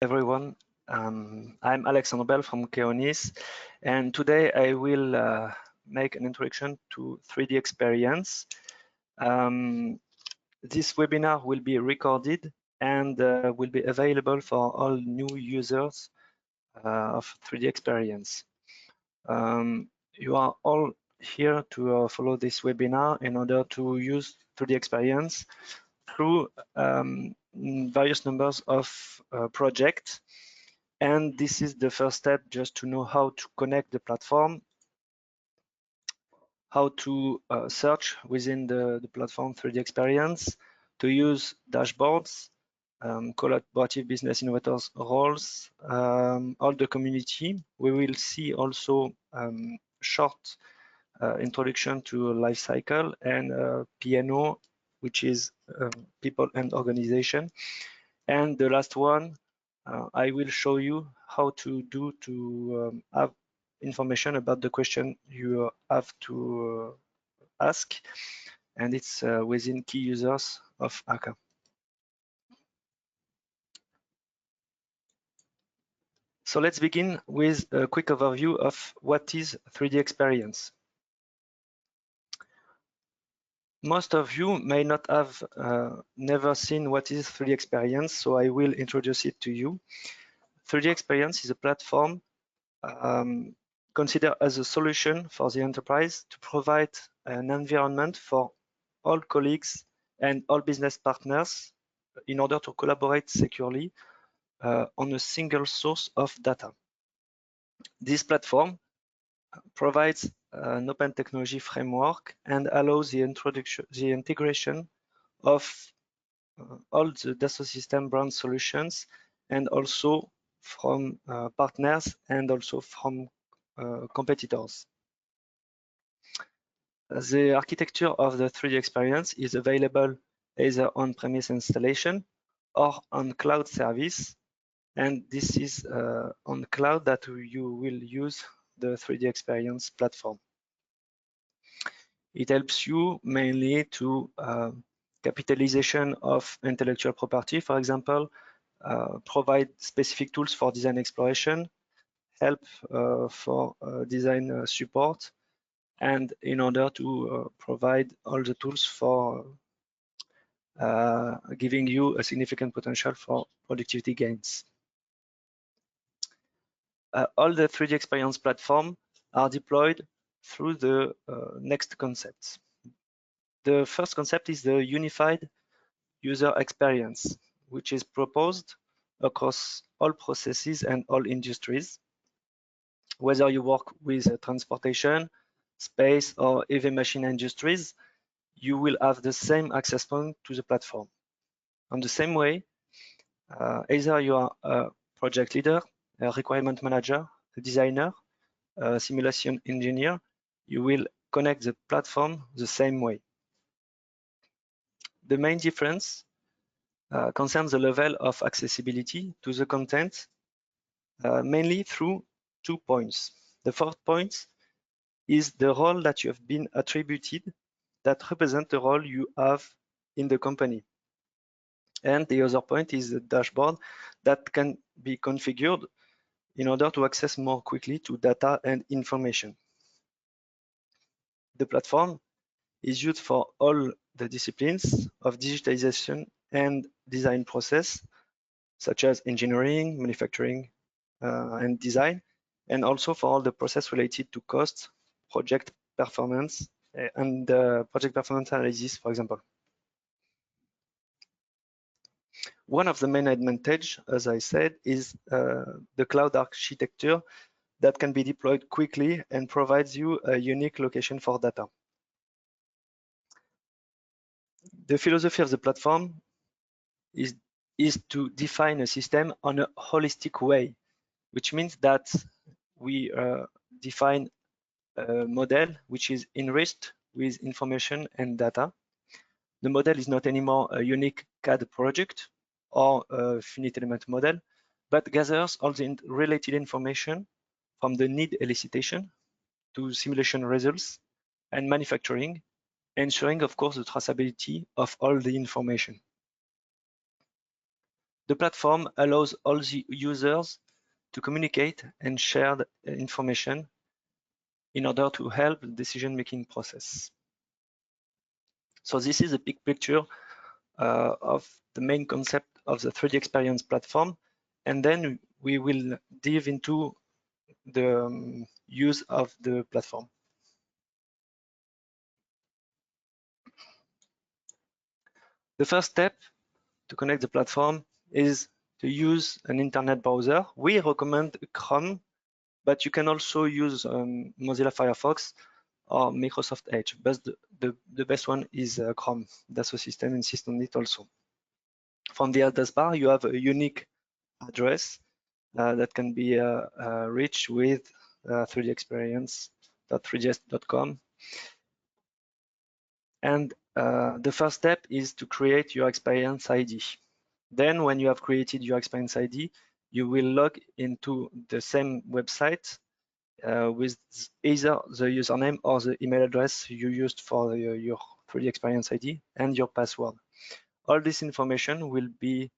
Everyone. I'm Alexandre Bell from Keonis, and today I will make an introduction to 3DEXPERIENCE. This webinar will be recorded and will be available for all new users of 3DEXPERIENCE. You are all here to follow this webinar in order to use 3DEXPERIENCE through various numbers of projects. And this is the first step, just to know how to connect the platform, how to search within the platform 3DEXPERIENCE, to use dashboards, collaborative business innovators roles, all the community. We will see also short introduction to life cycle and PNO, which is people and organization. And the last one, I will show you how to do to have information about the question you have to ask, and it's within key users of AKKA. So let's begin with a quick overview of what is 3DEXPERIENCE. Most of you may not have never seen what is 3DEXPERIENCE, so I will introduce it to you. 3DEXPERIENCE is a platform considered as a solution for the enterprise to provide an environment for all colleagues and all business partners in order to collaborate securely on a single source of data. This platform provides an open technology framework and allows the integration of all the Dassault Systèmes brand solutions, and also from partners and also from competitors. The architecture of the 3DEXPERIENCE is available either on-premise installation or on cloud service, and this is on cloud that you will use the 3DEXPERIENCE platform. It helps you mainly to capitalization of intellectual property, for example, provide specific tools for design exploration, help for design support, and in order to provide all the tools for giving you a significant potential for productivity gains. All the 3DEXPERIENCE platform are deployed through the next concepts. The first concept is the unified user experience, which is proposed across all processes and all industries. Whether you work with transportation, space, or heavy machine industries, you will have the same access point to the platform. On the same way, either you are a project leader, a requirement manager, a designer, a simulation engineer, you will connect the platform the same way. The main difference concerns the level of accessibility to the content, mainly through 2 points. The first point is the role that you have been attributed that represent the role you have in the company. And the other point is the dashboard that can be configured in order to access more quickly to data and information. The platform is used for all the disciplines of digitalization and design process, such as engineering, manufacturing, and design, and also for all the process related to cost, project performance, and project performance analysis, for example. One of the main advantage, as I said, is the cloud architecture that can be deployed quickly and provides you a unique location for data. The philosophy of the platform is to define a system on a holistic way, which means that we define a model which is enriched with information and data. The model is not anymore a unique CAD project or a finite element model, but gathers all the related information from the need elicitation to simulation results and manufacturing, ensuring, of course, the traceability of all the information. The platform allows all the users to communicate and share the information in order to help the decision-making process. So this is a big picture of the main concept of the 3DEXPERIENCE platform, and then we will dive into the use of the platform. The first step to connect the platform is to use an internet browser. We recommend Chrome, but you can also use Mozilla Firefox or Microsoft Edge, but the best one is Chrome. Dassault Systèmes insists on it also. From the address bar, you have a unique address that can be reached with 3dexperience.3ds.com. And the first step is to create your experience ID. Then when you have created your experience ID, you will log into the same website with either the username or the email address you used for your 3DEXPERIENCE ID and your password. All this information will be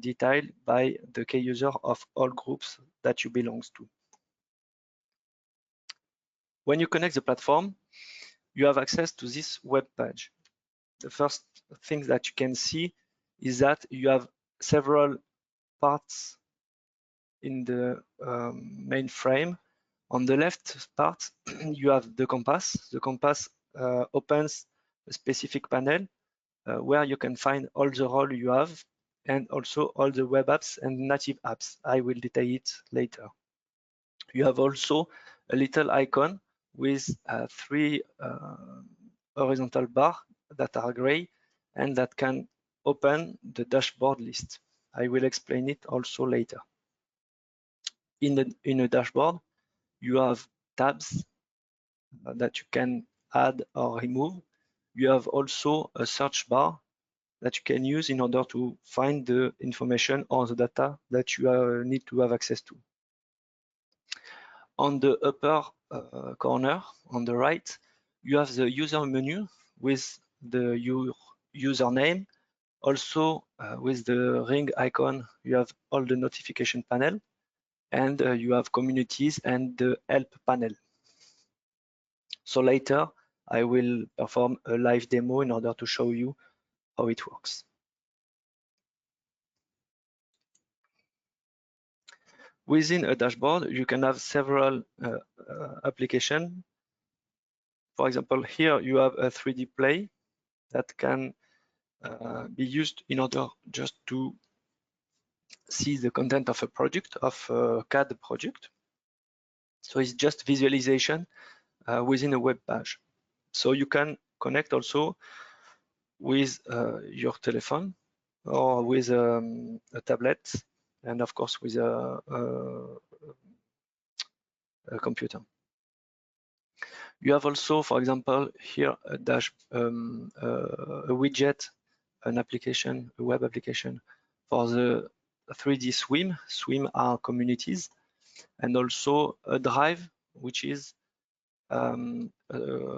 detailed by the key user of all groups that you belong to. When you connect the platform, you have access to this web page. The first thing that you can see is that you have several parts in the main frame. On the left part, you have the compass. The compass opens a specific panel where you can find all the roles you have and also all the web apps and native apps. I will detail it later. You have also a little icon with three horizontal bars that are gray and that can open the dashboard list. I will explain it also later. In a dashboard, you have tabs that you can add or remove. You have also a search bar that you can use in order to find the information or the data that you need to have access to. On the upper corner, on the right, you have the user menu with your username. Also, with the ring icon, you have all the notification panel, and you have communities and the help panel. So later, I will perform a live demo in order to show you how it works. Within a dashboard, you can have several applications. For example, here you have a 3D play that can be used in order just to see the content of a project, of a CAD project. So it's just visualization within a web page. So you can connect also with your telephone or with a tablet, and of course with a computer. You have also, for example, here a widget, an application, a web application for the 3D Swim. Swim are communities, and also a drive, which is a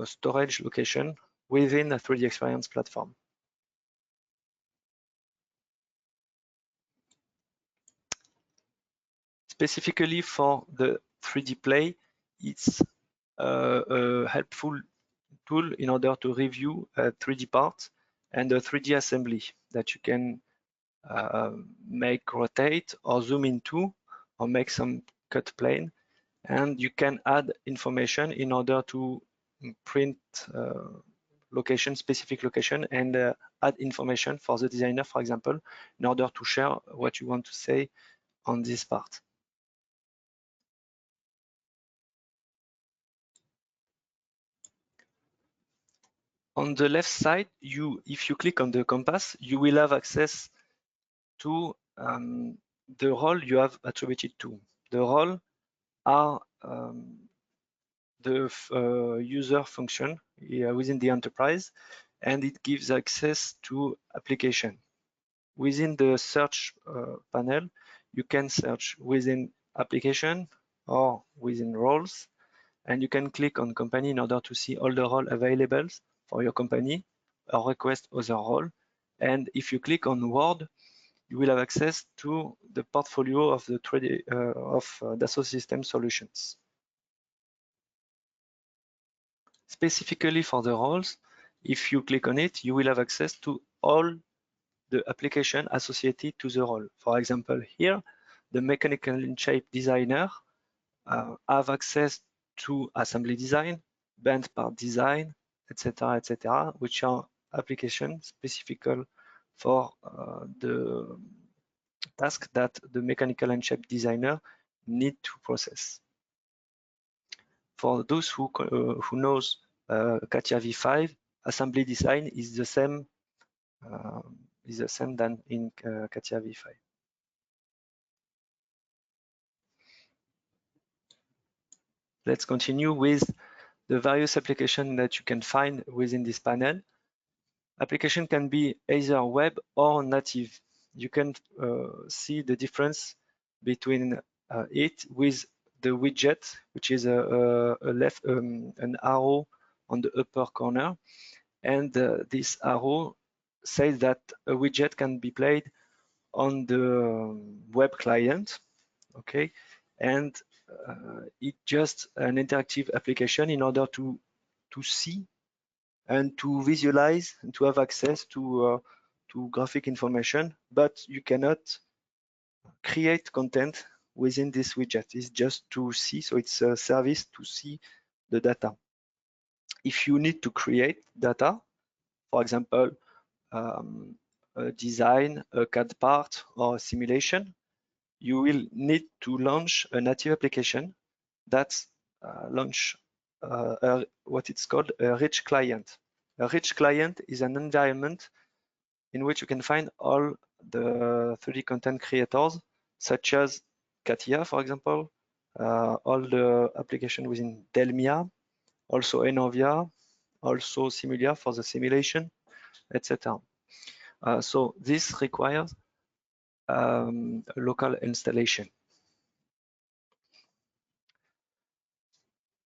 storage location within a 3DEXPERIENCE platform. Specifically for the 3D Play, it's a helpful tool in order to review a 3D part and a 3D assembly that you can make rotate or zoom into or make some cut plane, and you can add information in order to print specific location and add information for the designer, for example, in order to share what you want to say on this part. On the left side, if you click on the compass, you will have access to the role you have attributed to. The role are the user function within the enterprise, and it gives access to application. Within the search panel, you can search within application or within roles, and you can click on company in order to see all the roles available for your company or request other role. And if you click on Word, you will have access to the portfolio of the 3D Dassault Systèmes solutions. Specifically for the roles, if you click on it, you will have access to all the application associated to the role. For example, here, the mechanical and shape designer have access to assembly design, band part design, etc., which are applications specific for the task that the mechanical and shape designer need to process. For those who knows CATIA V5, assembly design is the same than in CATIA V5. Let's continue with the various applications that you can find within this panel. Application can be either web or native. You can see the difference between it with the widget, which is an arrow on the upper corner. And this arrow says that a widget can be played on the web client, okay? And it's just an interactive application in order to see and to visualize and to have access to graphic information, but you cannot create content within this widget. It's just to see, so it's a service to see the data. If you need to create data, for example, a design, a CAD part, or a simulation, you will need to launch a native application that launch what it's called a rich client. A rich client is an environment in which you can find all the 3D content creators, such as CATIA, for example, all the application within Delmia, also Enovia, also Simulia for the simulation, etc. So this requires local installation.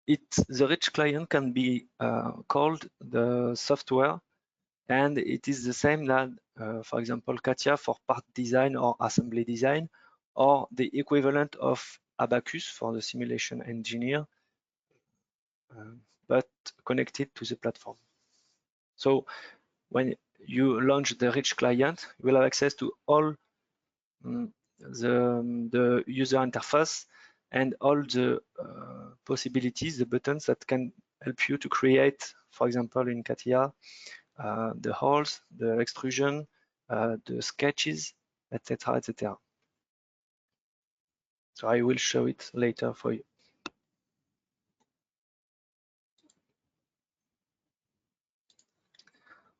The rich client can be called the software, and it is the same that, for example, CATIA for part design or assembly design, or the equivalent of Abacus for the simulation engineer, but connected to the platform. So when you launch the rich client, you will have access to all the user interface and all the possibilities, the buttons that can help you to create, for example, in CATIA, the holes, the extrusion, the sketches, etc., etc. So I will show it later for you.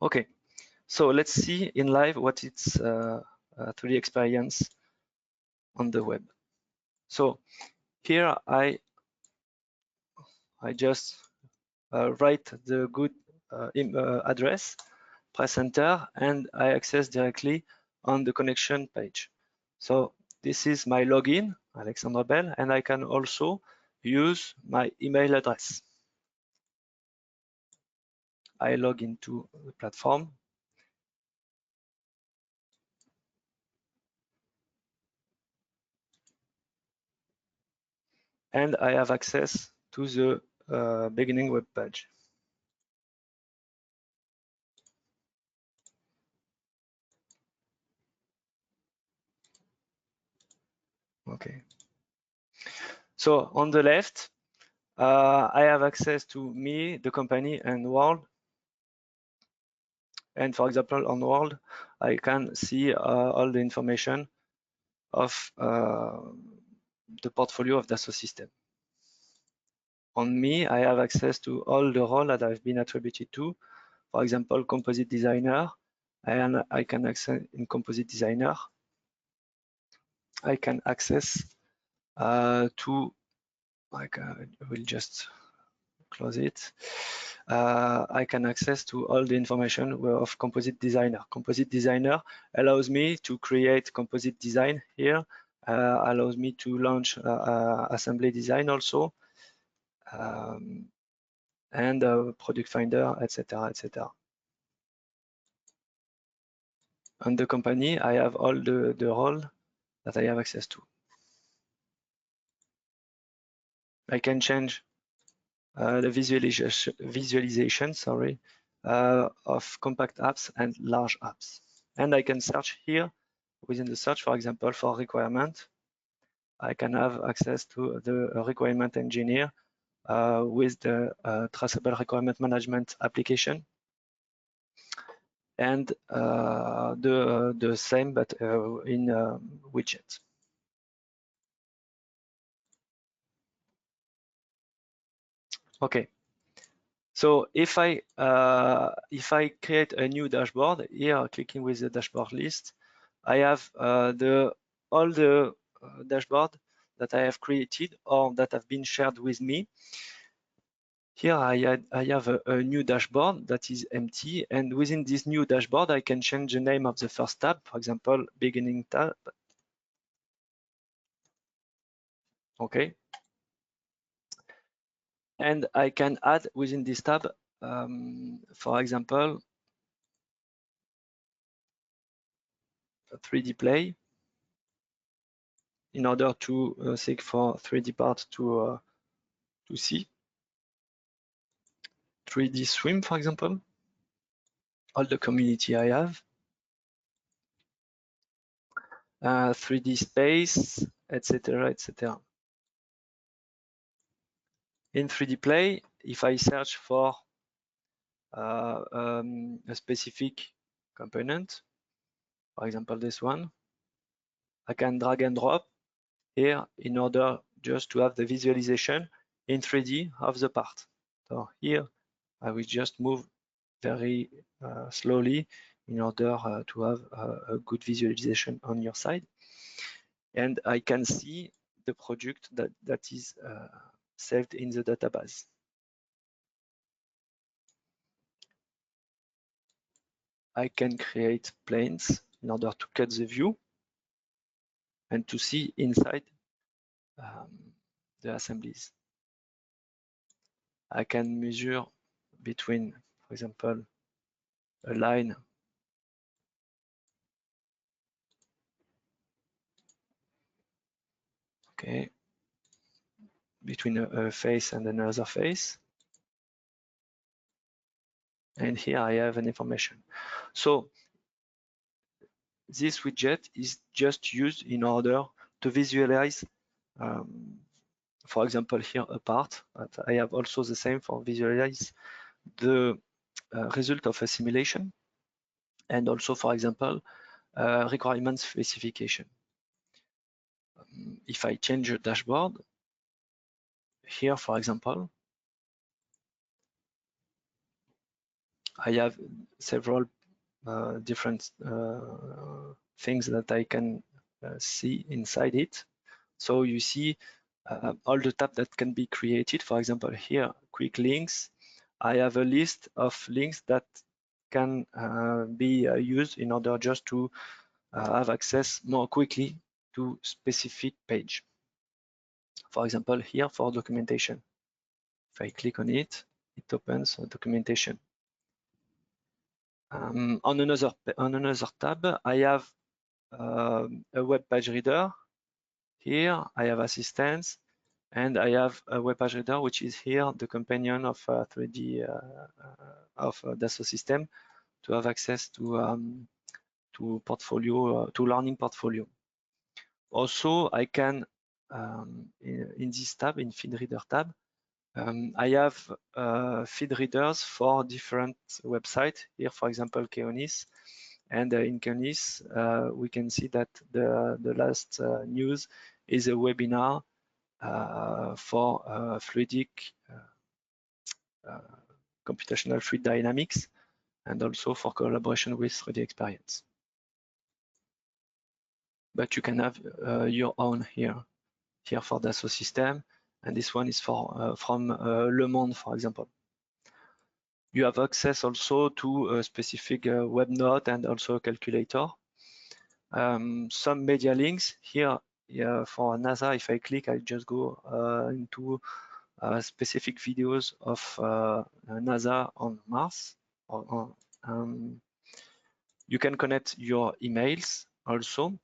Okay, so let's see in live what it's 3D experience on the web. So here I just write the good address, press enter, and I access directly on the connection page. So this is my login, Alexandre Bell, and I can also use my email address. I log into the platform. And I have access to the beginning web page. Okay. So on the left, I have access to me, the company, and world. And for example, on world, I can see all the information of the portfolio of Dassault Systèmes. On me, I have access to all the roles that I've been attributed to. For example, composite designer, and I can access in composite designer. I can access to, I will just close it. I can access to all the information of composite designer. Composite designer allows me to create composite design here, allows me to launch assembly design also, and product finder, etc., etc. On the company, I have all the role that I have access to. I can change the visualization, of compact apps and large apps. And I can search here within the search, for example, for requirement. I can have access to the requirement engineer with the traceable requirement management application, and the same but in widget. Okay. So if I create a new dashboard here, clicking with the dashboard list, I have all the dashboard that I have created or that have been shared with me. Here I have a new dashboard that is empty, and within this new dashboard I can change the name of the first tab, for example, beginning tab. Okay. And I can add within this tab, for example, a 3D play in order to seek for 3D part to see. 3D swim, for example, all the community I have, 3D space, etc., etc. In 3D play, if I search for a specific component, for example, this one, I can drag and drop here in order just to have the visualization in 3D of the part. So here I will just move very slowly in order to have a good visualization on your side. And I can see the project that is saved in the database. I can create planes in order to cut the view and to see inside the assemblies. I can measure between, for example, a line okay, between a face and another face. And here I have an information. So this widget is just used in order to visualize, for example, here a part, but I have also the same for visualize the result of a simulation, and also, for example, requirement specification. If I change the dashboard, here, for example, I have several different things that I can see inside it. So you see all the tabs that can be created. For example, here, quick links. I have a list of links that can be used in order just to have access more quickly to specific page. For example, here for documentation. If I click on it, it opens documentation. On another tab, I have a web page reader. Here I have assistance, and I have a web page reader, which is here the companion of 3D of Dassault system, to have access to portfolio, to learning portfolio. Also, I can in this tab, in feed reader tab, I have feed readers for different websites. Here, for example, Keonis. And in Keonis, we can see that the last news is a webinar for fluidic computational fluid dynamics, and also for collaboration with 3DEXPERIENCE. But you can have your own here for Dassault system, and this one is for from Le Monde, for example. You have access also to a specific web note and also a calculator. Some media links here for NASA. If I click, I just go into specific videos of NASA on Mars. You can connect your emails also,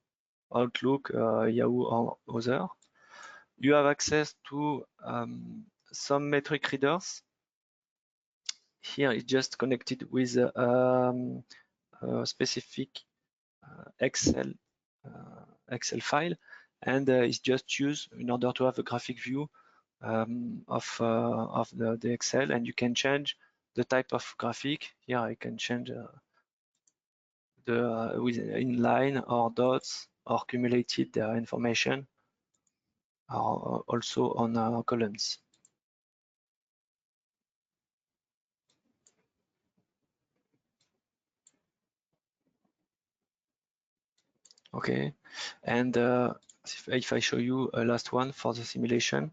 Outlook, Yahoo, or other. You have access to some metric readers. Here it's just connected with a specific Excel file, and it's just used in order to have a graphic view of the Excel, and you can change the type of graphic. Here I can change with inline or dots or cumulated information, or also on columns. Okay, and if I show you a last one for the simulation.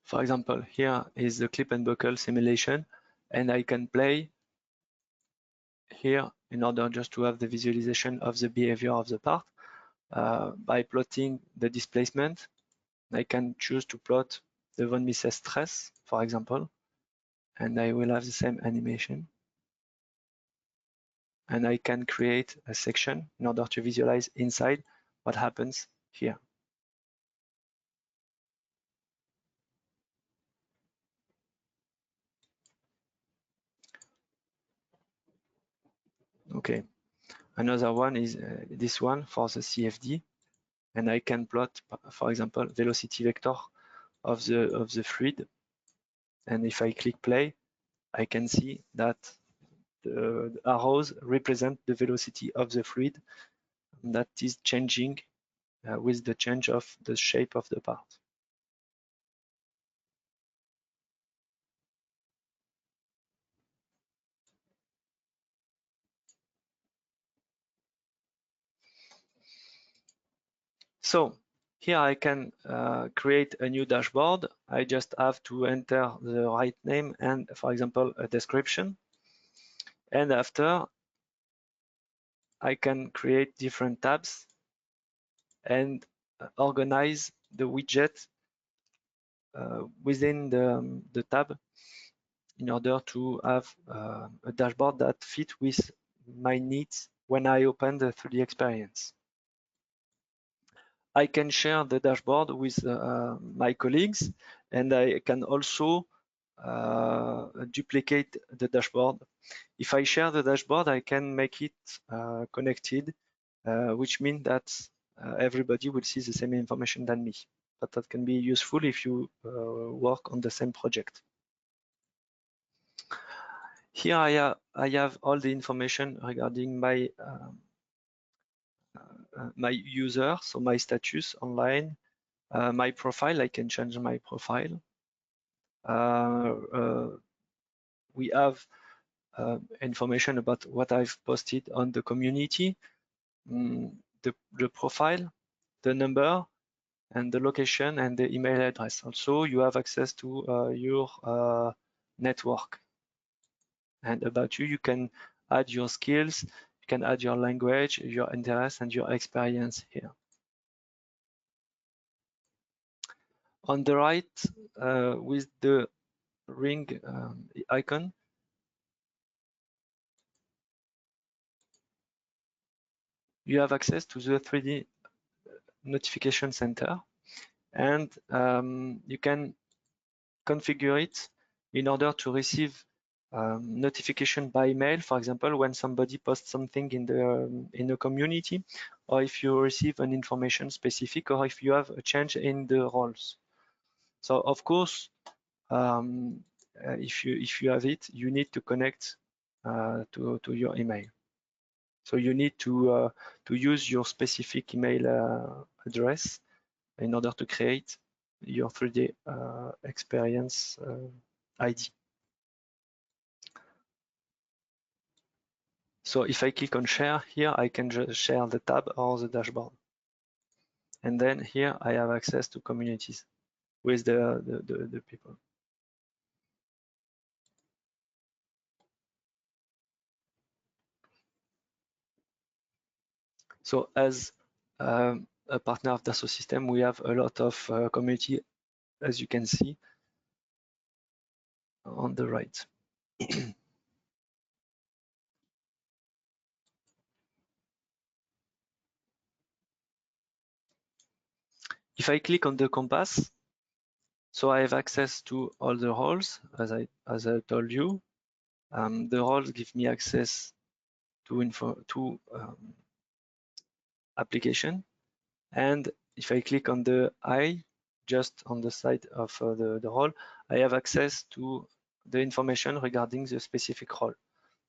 For example, here is the clip and buckle simulation, and I can play here in order just to have the visualization of the behavior of the part. By plotting the displacement, I can choose to plot the von Mises stress, for example, and I will have the same animation. And I can create a section in order to visualize inside what happens here. Okay, another one is this one for the CFD, and I can plot, for example, velocity vector of the fluid. And if I click play, I can see that the arrows represent the velocity of the fluid that is changing with the change of the shape of the part. So here I can create a new dashboard. I just have to enter the right name and, for example, a description. And after, I can create different tabs and organize the widget within the tab in order to have a dashboard that fits with my needs when I open the 3D experience. I can share the dashboard with my colleagues, and I can also duplicate the dashboard. If I share the dashboard, I can make it connected, which means that everybody will see the same information than me. But that can be useful if you work on the same project. Here I have all the information regarding my my user, so my status online, my profile. I can change my profile. We have information about what I've posted on the community, the profile, the number, and the location and the email address. Also, you have access to your network. And about you, you can add your skills, you can add your language, your interest, and your experience here. On the right, with the ring icon, you have access to the 3D notification center, and you can configure it in order to receive notification by mail, for example, when somebody posts something in the community, or if you receive an information specific, or if you have a change in the roles. So of course, if you have it, you need to connect to your email. So you need to use your specific email address in order to create your 3D experience ID. So if I click on share here, I can just share the tab or the dashboard. And then here I have access to communities with the people. So as a partner of Dassault System, we have a lot of community, as you can see on the right. If I click on the compass, so I have access to all the roles, as I told you. The roles give me access to application, and if I click on the eye, just on the side of the role, I have access to the information regarding the specific role.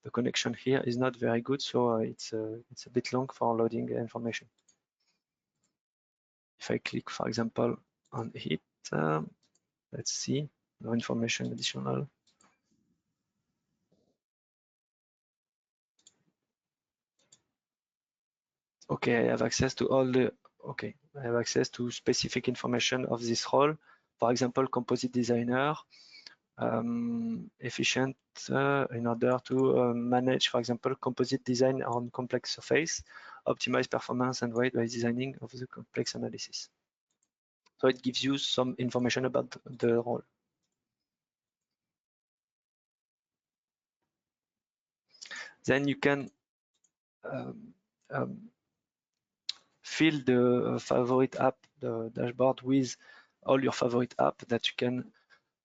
The connection here is not very good, so it's a bit long for loading information. If I click, for example, on it, let's see, no information additional. Okay, I have access to all the, okay, I have access to specific information of this role. For example, composite designer, efficient in order to manage, for example, composite design on complex surface, optimize performance and weight by designing of the complex analysis. So it gives you some information about the role. Then you can fill the favorite app, the dashboard, with all your favorite app that you can,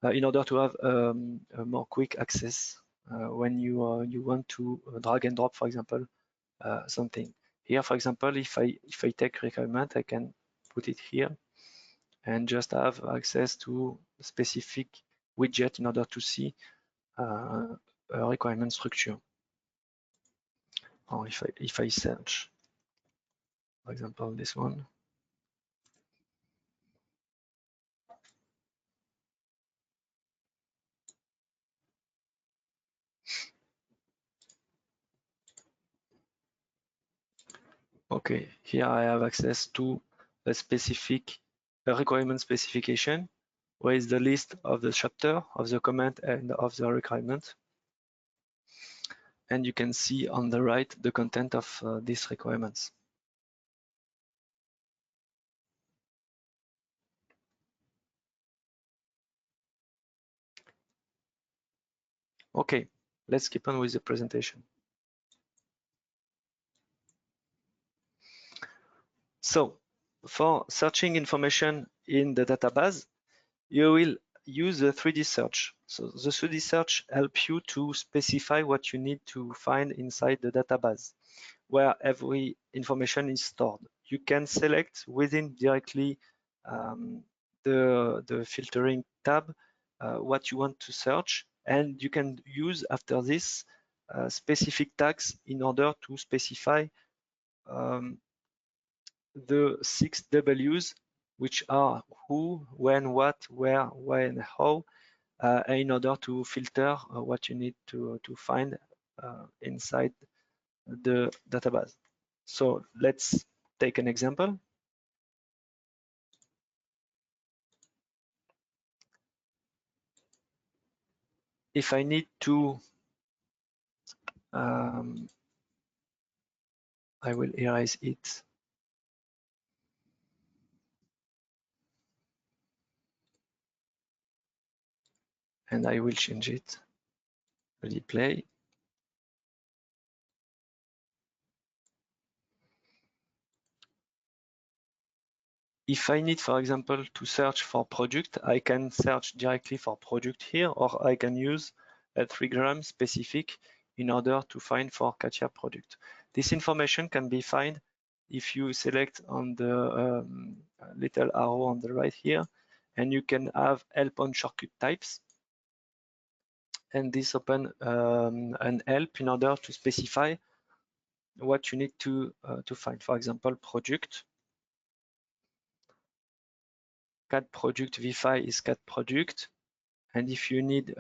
in order to have a more quick access when you want to drag and drop, for example, something. Here, for example, if I take requirement, I can put it here and just have access to a specific widget in order to see a requirement structure. Or if I search, for example, this one. Okay, here I have access to a specific requirement specification, where is the list of the chapter, of the comment, and of the requirement. And you can see on the right the content of these requirements. Okay, let's keep on with the presentation. So for searching information in the database, you will use the 3D search. So the 3D search helps you to specify what you need to find inside the database, where every information is stored. You can select within directly the filtering tab what you want to search, and you can use after this specific tags in order to specify the 6 W's, which are who, when, what, where, why, and how, in order to filter what you need to find inside the database. So let's take an example. If I need to, I will erase it. And I will change it. Replay. If I need, for example, to search for product, I can search directly for product here, or I can use a 3-gram specific in order to find for CATIA product. This information can be found if you select on the little arrow on the right here, and you can have help on shortcut types. And this open an help in order to specify what you need to find. For example, product. CAD product v5 is CAD product. And if you need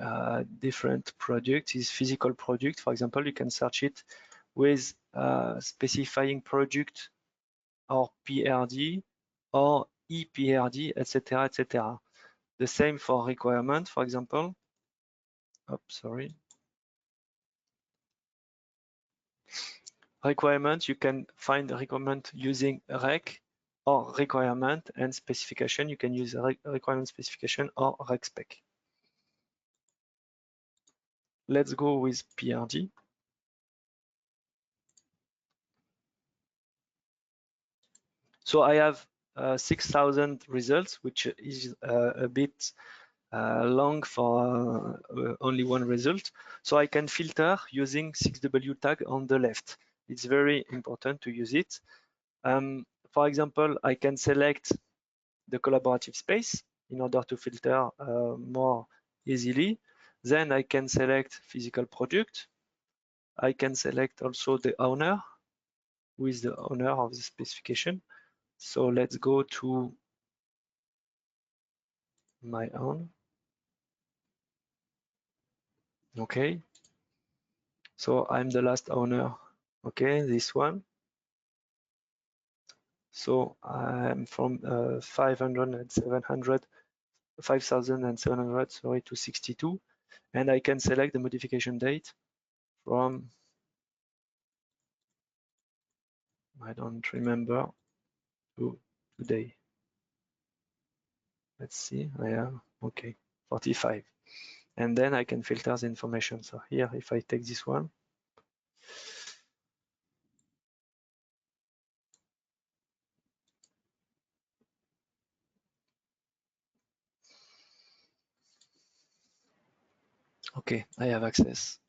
different product, is physical product, for example, you can search it with specifying product or PRD or EPRD, etc., etc. The same for requirement, for example. Oops, sorry. Requirement, you can find the requirement using rec or requirement, and specification, you can use requirement specification or rec spec. Let's go with PRD. So I have 6,000 results, which is a bit long for only one result. So I can filter using 6W tag on the left. It's very important to use it. For example, I can select the collaborative space in order to filter more easily. Then I can select physical product. I can select also the owner, who is the owner of the specification. So let's go to my own. Okay. So I'm the last owner. Okay, this one. So I'm from 500 and 700, 5,700, sorry, to 62. And I can select the modification date from, I don't remember, to today. Let's see, I have, okay, 45. And then I can filter the information. So here, if I take this one, okay, I have access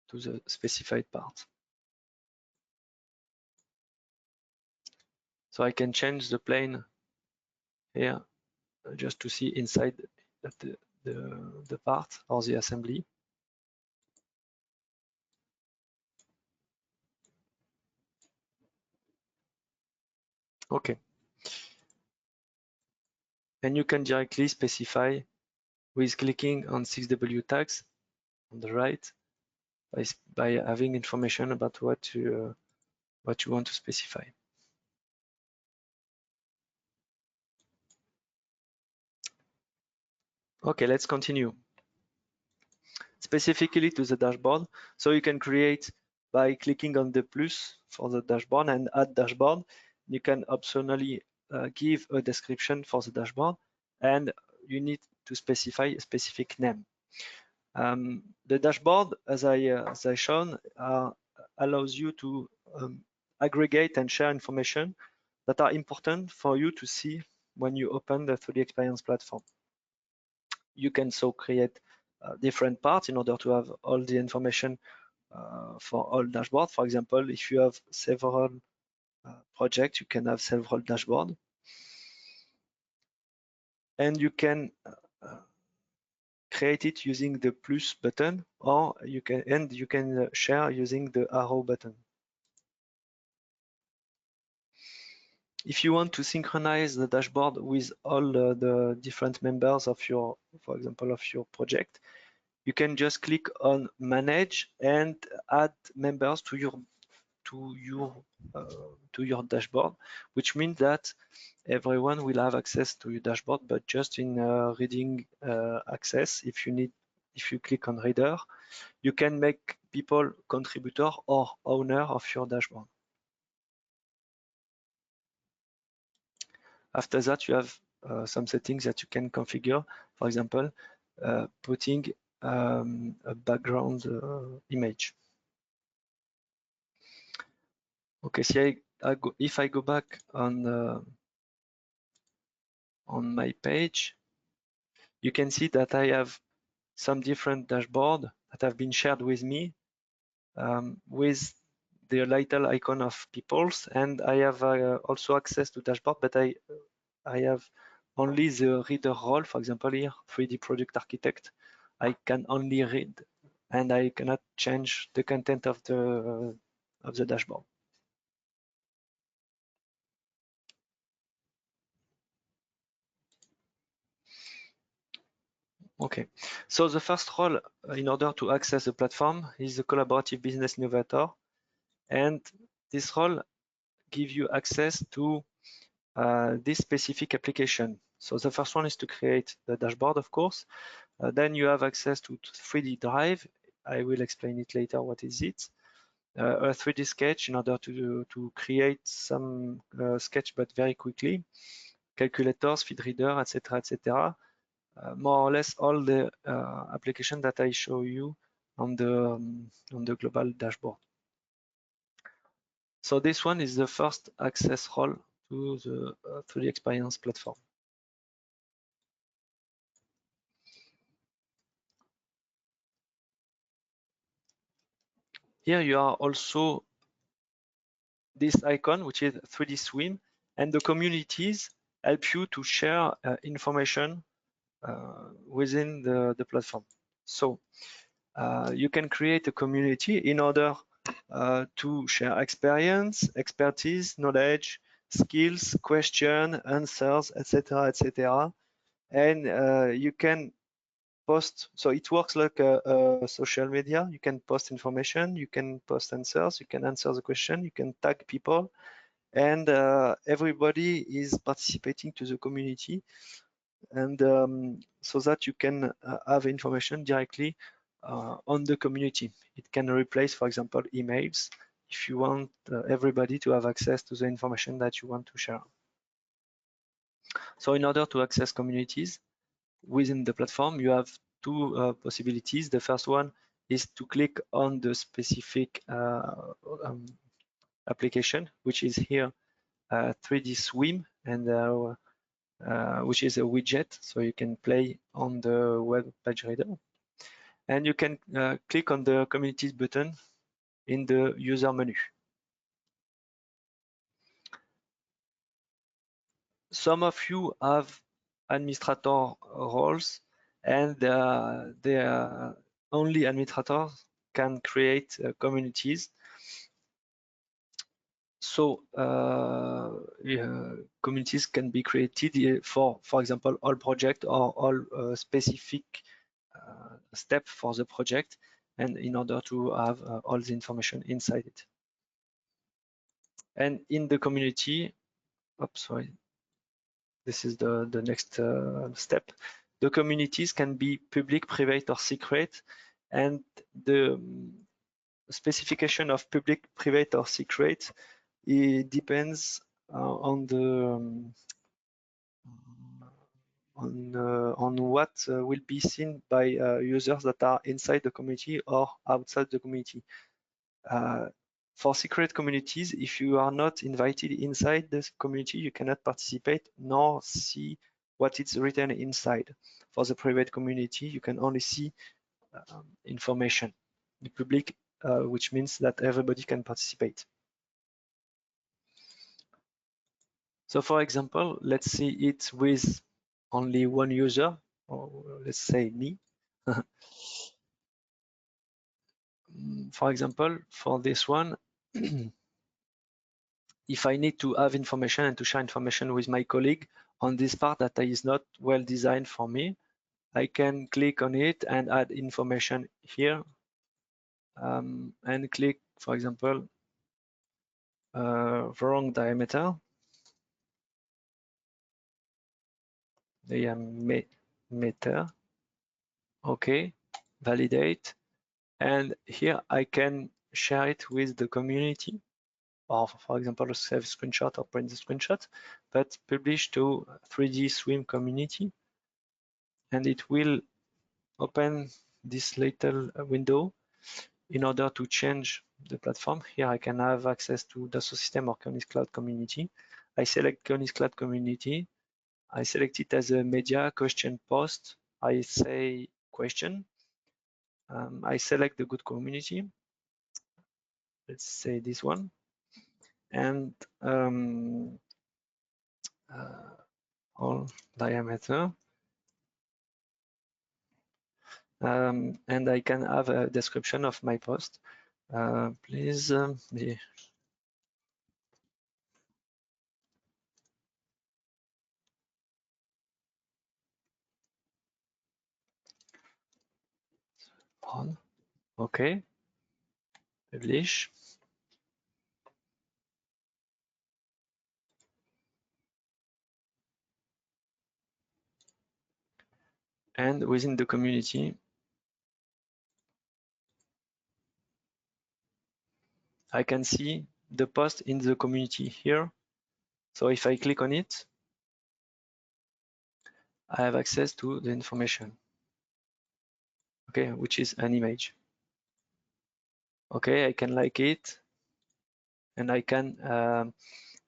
to the specified part. So I can change the plane here just to see inside the part or the assembly. Okay. And you can directly specify with clicking on 6W tags on the right by having information about what you want to specify. Okay, let's continue. Specifically to the dashboard, so you can create by clicking on the plus for the dashboard and add dashboard. You can optionally give a description for the dashboard, and you need to specify a specific name. The dashboard, as I shown, allows you to aggregate and share information that are important for you to see when you open the 3DEXPERIENCE platform. You can so create different parts in order to have all the information for all dashboards. For example, if you have several projects, you can have several dashboards. And you can create it using the plus button, or you can share using the arrow button. If you want to synchronize the dashboard with all the different members of your, for example, of your project, you can just click on manage and add members to your dashboard, which means that everyone will have access to your dashboard, but just in reading access. If you click on reader, you can make people contributor or owner of your dashboard. After that, you have some settings that you can configure. For example, putting a background image. Okay, so if I go back on my page, you can see that I have some different dashboard that have been shared with me with the little icon of peoples, and I have also access to dashboard, but I have only the reader role. For example, here 3D product architect, I can only read, and I cannot change the content of the dashboard. Okay, so the first role in order to access the platform is the collaborative business innovator, and this role gives you access to this specific application. So the first one is to create the dashboard, of course. Then you have access to 3D Drive. I will explain it later. What is it? a 3D sketch in order to create some sketch, but very quickly, calculators, feed reader, etc., etc. More or less all the application that I show you on the global dashboard. So this one is the first access role to the 3D Experience platform. Here you are also this icon, which is 3D Swim, and the communities help you to share information within the platform. So you can create a community in order to share experience, expertise, knowledge, skills, question, answers, etc., etc. And you can post, so it works like a social media. You can post information, you can post answers, you can answer the question, you can tag people, and everybody is participating to the community, and so that you can have information directly on the community. It can replace, for example, emails if you want everybody to have access to the information that you want to share. So in order to access communities within the platform, you have two possibilities. The first one is to click on the specific application, which is here 3D Swim, and which is a widget, so you can play on the web page reader. And you can click on the communities button in the user menu. Some of you have administrator roles, and only administrators can create communities. So communities can be created for example, all project or all specific step for the project, and in order to have all the information inside it. And in the community, oops, sorry, this is the next step. The communities can be public, private, or secret, and the specification of public, private, or secret, it depends on the on what will be seen by users that are inside the community or outside the community. For secret communities, if you are not invited inside this community, you cannot participate nor see what is written inside. For the private community, you can only see information. The public, which means that everybody can participate. So for example, let's see it with only one user, or let's say me. For example, for this one, if I need to have information and to share information with my colleague on this part that is not well designed for me, I can click on it and add information here, and click, for example, wrong diameter, diameter, okay, validate, and here I can share it with the community, or for example, save screenshot or print the screenshot, but publish to 3D Swim community, and it will open this little window in order to change the platform. Here I can have access to Dassault System or Kubernetes Cloud Community. I select Kubernetes Cloud Community. I select it as a media question post. I say question. I select the good community. Let's say this one. And all diameter. And I can have a description of my post. Please be on. Okay. Publish. And within the community, I can see the post in the community here. So if I click on it, I have access to the information, okay, which is an image. Okay, I can like it, and I can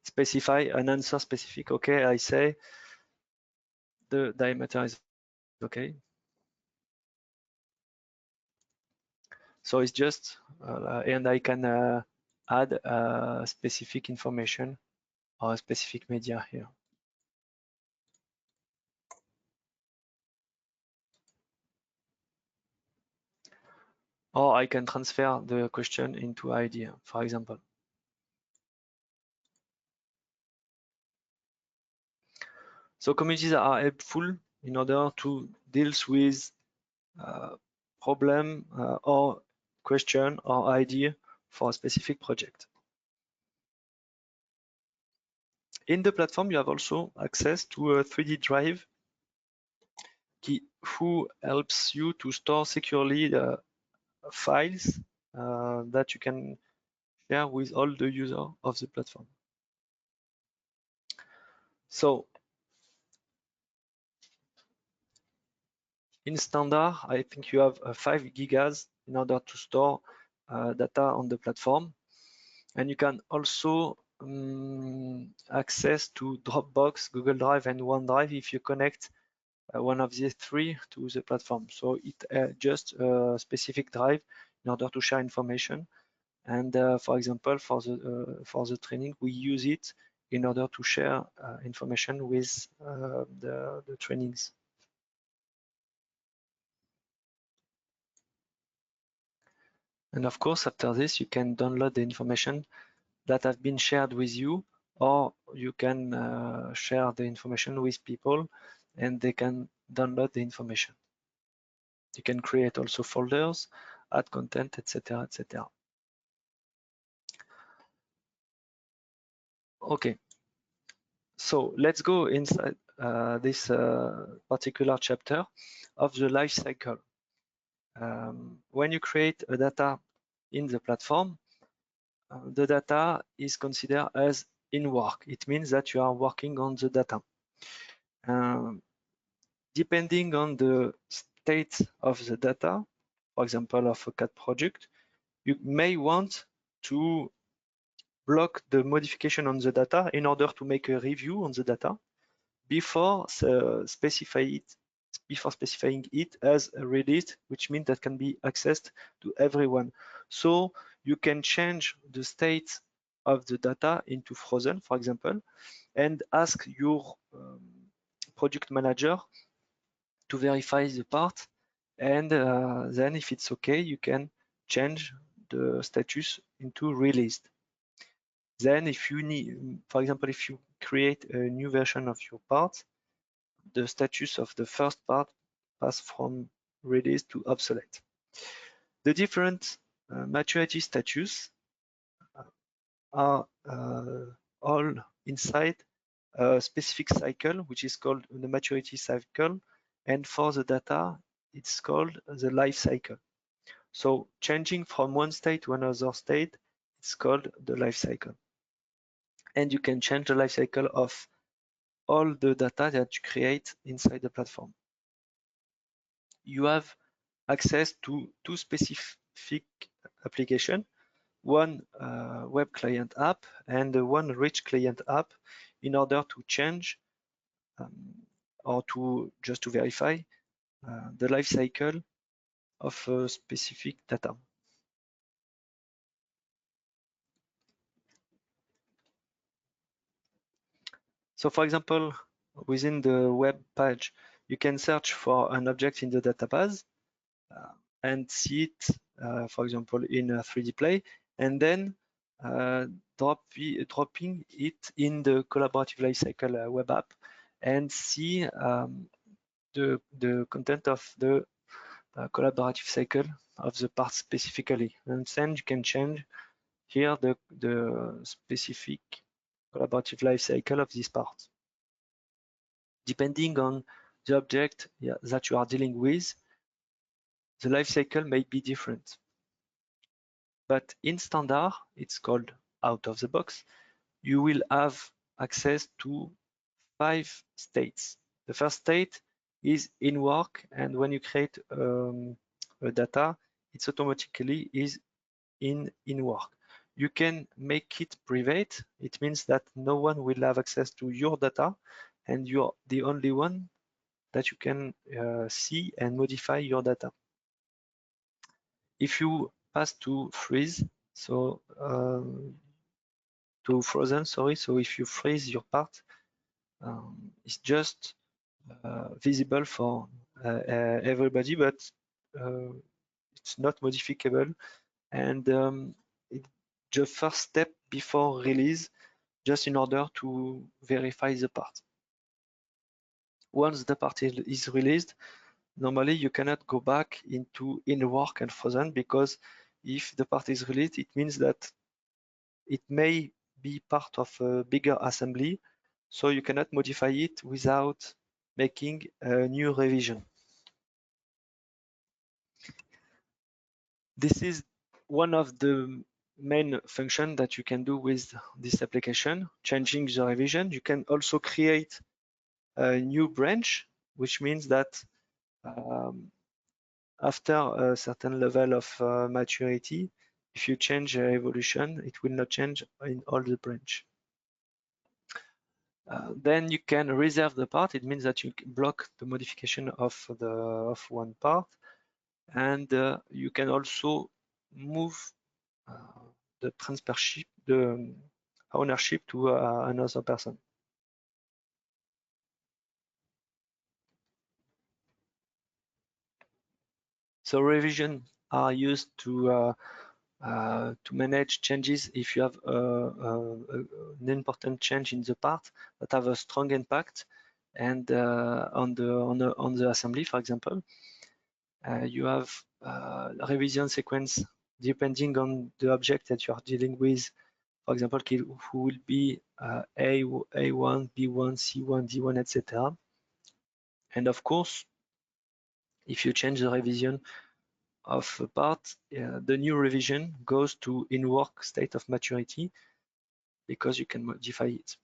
specify an answer specific. Okay, I say the diameter is okay. So it's just, and I can add specific information or specific media here. Or I can transfer the question into idea, for example. So communities are helpful in order to deal with problem or question or idea for a specific project. In the platform, you have also access to a 3D drive who helps you to store securely the files that you can share with all the users of the platform. So in standard, I think you have 5 gigas in order to store data on the platform. And you can also access to Dropbox, Google Drive, and OneDrive if you connect one of these 3 to the platform. So it just a specific drive in order to share information. And for example, for the training, we use it in order to share information with the trainings. And of course, after this, you can download the information that have been shared with you, or you can share the information with people and they can download the information. You can create also folders, add content, etc., etc. Okay, so let's go inside this particular chapter of the life cycle. When you create a data in the platform, the data is considered as in work. It means that you are working on the data. Depending on the state of the data, for example, of a CAD project, you may want to block the modification on the data in order to make a review on the data before specifying it as a release, which means that can be accessed to everyone. So you can change the state of the data into frozen, for example, and ask your project manager to verify the part, and then if it's okay, you can change the status into released. Then if you need, for example, if you create a new version of your part, the status of the first part pass from released to obsolete. The different maturity status are all inside a specific cycle, which is called the maturity cycle. And for the data, it's called the life cycle. So changing from one state to another state, it's called the life cycle. And you can change the life cycle of all the data that you create inside the platform. You have access to 2 specific applications, one web client app and one rich client app, in order to change or to just to verify the life cycle of a specific data. So for example, within the web page, you can search for an object in the database and see it, for example, in a 3D play, and then dropping it in the collaborative lifecycle web app and see the content of the collaborative cycle of the part specifically. And then you can change here the specific collaborative life cycle of this part. Depending on the object that you are dealing with, the life cycle may be different. But in standard, it's called out of the box, you will have access to 5 states. The first state is in work, and when you create a data, it's automatically is in work. You can make it private. It means that no one will have access to your data, and you're the only one that you can see and modify your data. If you pass to freeze, so to frozen, sorry, so if you freeze your part, it's just visible for everybody, but it's not modifiable, and it's the first step before release, just in order to verify the part. Once the part is released, normally you cannot go back into in work and frozen, because if the part is released, it means that it may be part of a bigger assembly, so you cannot modify it without making a new revision. This is one of the main functions that you can do with this application, changing the revision. You can also create a new branch, which means that after a certain level of maturity, if you change evolution, it will not change in all the branch. Then you can reserve the part. It means that you block the modification of one part, and you can also move the transfership, the ownership to another person. So revision are used to manage changes if you have an important change in the part that have a strong impact and on the assembly, for example. You have a revision sequence depending on the object that you are dealing with. For example, who will be A1, B1, C1, D1, etc. And of course, if you change the revision of a part, the new revision goes to in work state of maturity, because you can modify it.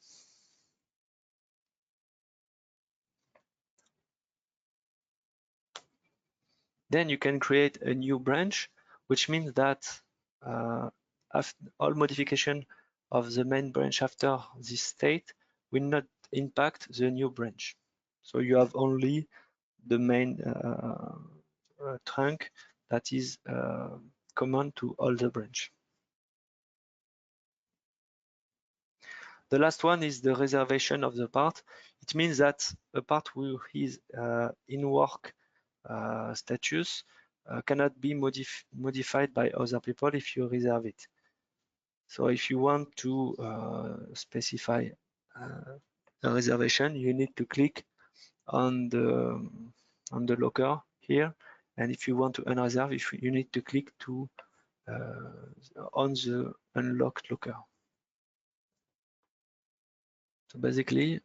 Then you can create a new branch, which means that after all modification of the main branch after this state will not impact the new branch. So you have only the main trunk that is common to all the branch. The last one is the reservation of the part. It means that a part who is in work status cannot be modified by other people if you reserve it. So if you want to specify a reservation, you need to click on the locker here, and if you want to unreserve, you need to click to on the unlocked locker. So basically,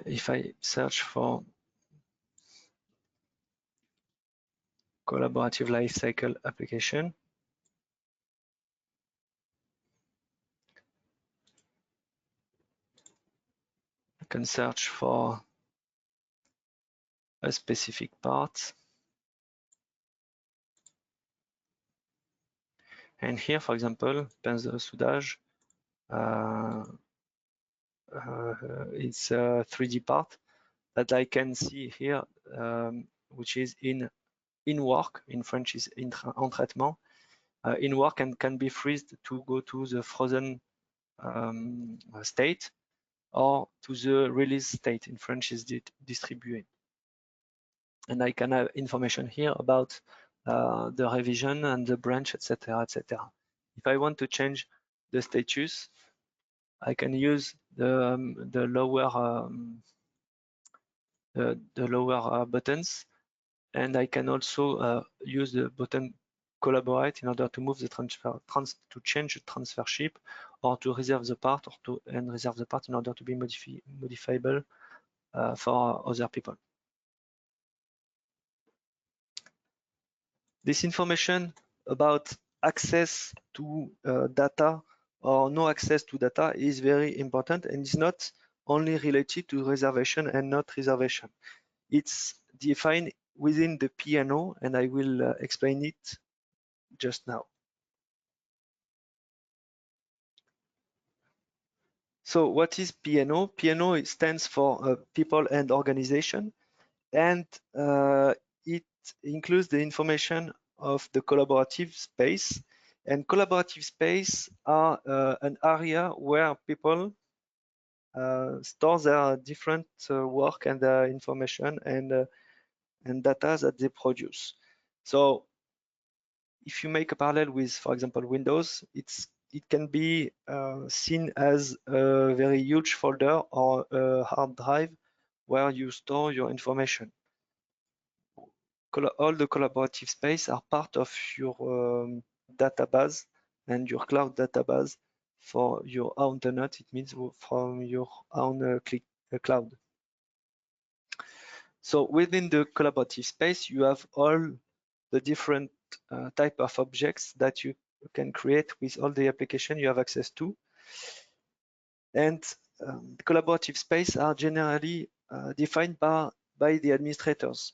if I search for collaborative lifecycle application, I can search for a specific part. And here, for example, pince de soudage, it's a 3D part that I can see here, which is in work. In French is en traitement. In work and can be freezed to go to the frozen state, or to the release state. In French is distribué. And I can have information here about the revision and the branch, etc., etc. If I want to change the status, I can use the lower buttons, and I can also use the button collaborate in order to move the to change the transfership, or to reserve the part, or to reserve the part in order to be modifiable for other people. This information about access to data or no access to data is very important, and it's not only related to reservation and not reservation. It's defined within the P&O, and I will explain it just now. So what is P&O? P&O stands for people and organization, and it includes the information of the collaborative space. And collaborative space are an area where people store their different work and information and data that they produce. So if you make a parallel with, for example, Windows, it can be seen as a very huge folder or a hard drive where you store your information. All the collaborative space are part of your database and your cloud database for your own tenant. It means from your own cloud. So within the collaborative space, you have all the different type of objects that you can create with all the application you have access to. And collaborative space are generally defined by the administrators.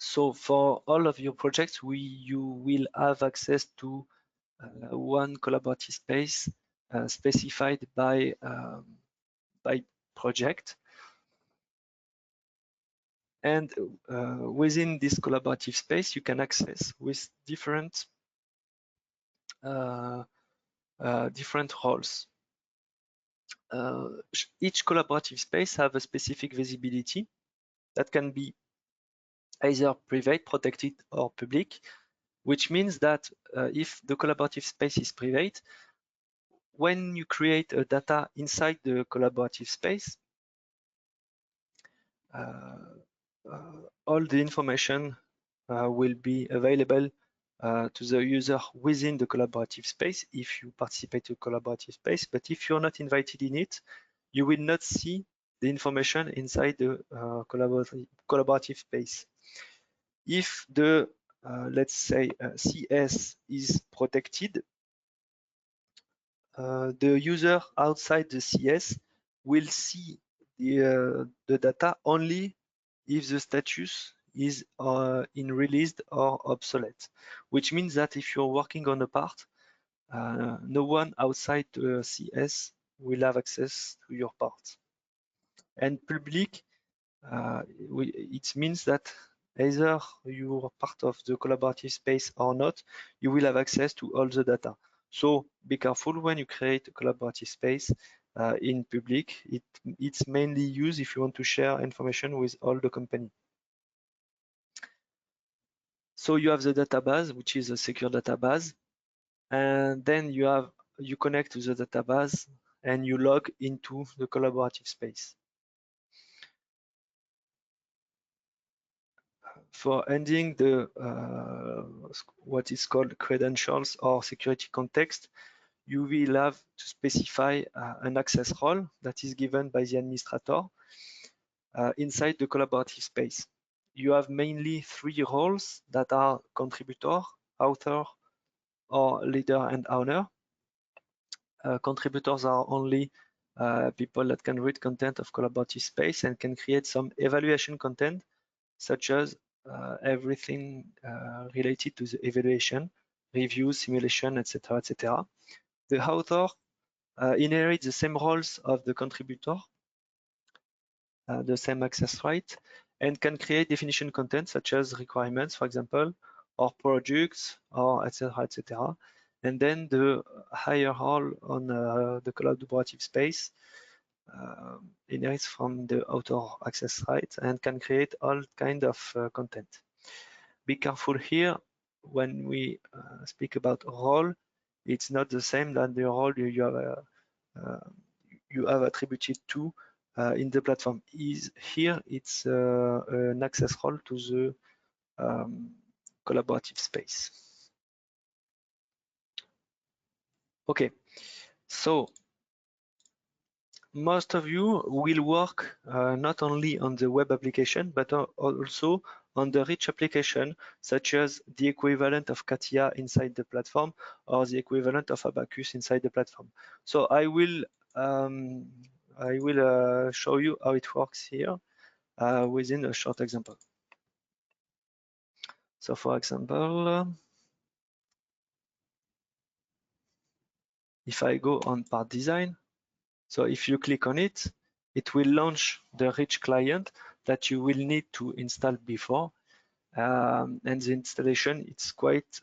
So for all of your projects, you will have access to one collaborative space specified by project. And within this collaborative space, you can access with different roles. Each collaborative space have a specific visibility that can be either private, protected, or public, which means that if the collaborative space is private, when you create a data inside the collaborative space, all the information will be available to the user within the collaborative space if you participate to collaborative space. But if you're not invited in it, you will not see the information inside the collaborative space. If the, let's say, CS is protected, the user outside the CS will see the data only if the status is in released or obsolete, which means that if you're working on a part, no one outside the CS will have access to your part. And public, it means that either you are part of the collaborative space or not, you will have access to all the data. So be careful when you create a collaborative space in public. It's mainly used if you want to share information with all the company. So you have the database, which is a secure database, and then you connect to the database and you log into the collaborative space. For ending the what is called credentials or security context, you will have to specify an access role that is given by the administrator inside the collaborative space. You have mainly 3 roles that are contributor, author, or leader and owner. Contributors are only people that can read content of collaborative space and can create some evaluation content, such as everything related to the evaluation, review, simulation, etc., etc. The author inherits the same roles of the contributor, the same access right, and can create definition content such as requirements, for example, or projects, or etc., etc. And then the higher role on the collaborative space inherits from the author access right and can create all kind of content. Be careful here when we speak about role. It's not the same than the role you have attributed to in the platform. Here it's an access role to the collaborative space. Okay, so most of you will work not only on the web application, but also on the rich application, such as the equivalent of CATIA inside the platform or the equivalent of Abacus inside the platform. So I will show you how it works here within a short example. So for example, if I go on part design, so if you click on it, it will launch the rich client that you will need to install before. And the installation, it's quite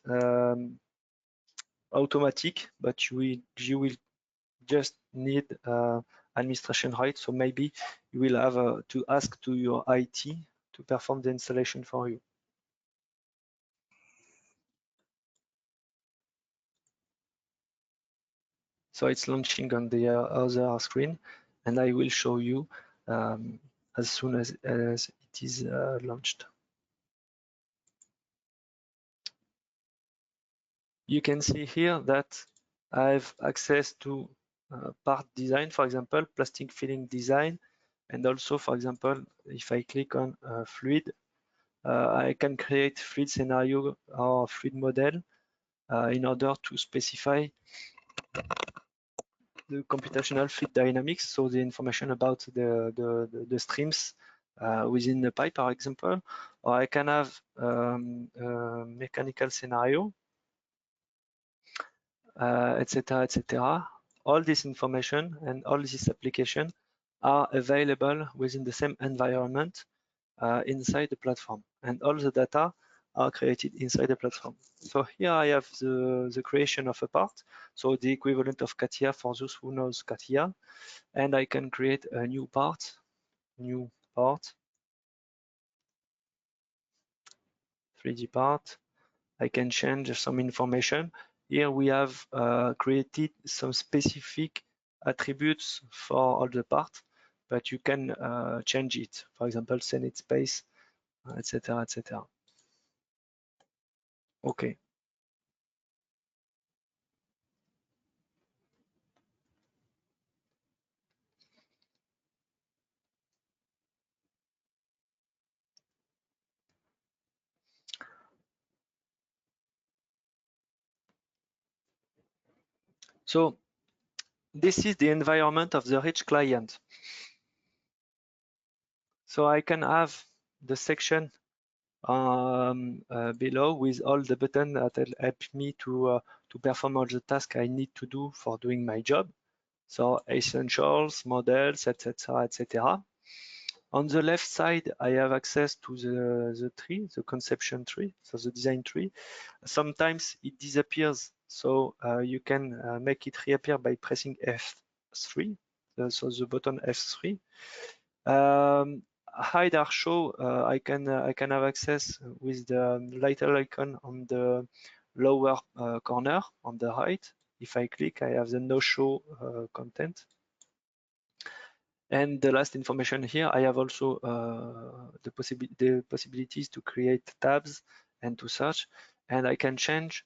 automatic, but you will just need administration rights. So maybe you will have to ask to your IT to perform the installation for you. So it's launching on the other screen, and I will show you as soon as it is launched. You can see here that I have access to part design, for example, plastic filling design, and also, for example, if I click on fluid, I can create fluid scenario or fluid model in order to specify the computational fluid dynamics, so the information about the streams within the pipe, for example, or I can have a mechanical scenario, etc., etc. All this information and all this application are available within the same environment inside the platform, and all the data are created inside the platform. So here I have the creation of a part, so the equivalent of CATIA for those who knows CATIA, and I can create a new part, 3D part. I can change some information. Here we have created some specific attributes for all the parts, but you can change it. For example, send it space, etc., etc. Okay. So this is the environment of the rich client. So I can have the section below with all the buttons that help me to perform all the tasks I need to do for doing my job. So essentials, models, etc., etc. On the left side, I have access to the tree, the conception tree, so the design tree. Sometimes it disappears, so you can make it reappear by pressing F3, so the button F3. Hide or show, I can have access with the little icon on the lower corner on the right. If I click, I have the no show content. And the last information here, I have also the possibilities to create tabs and to search, and I can change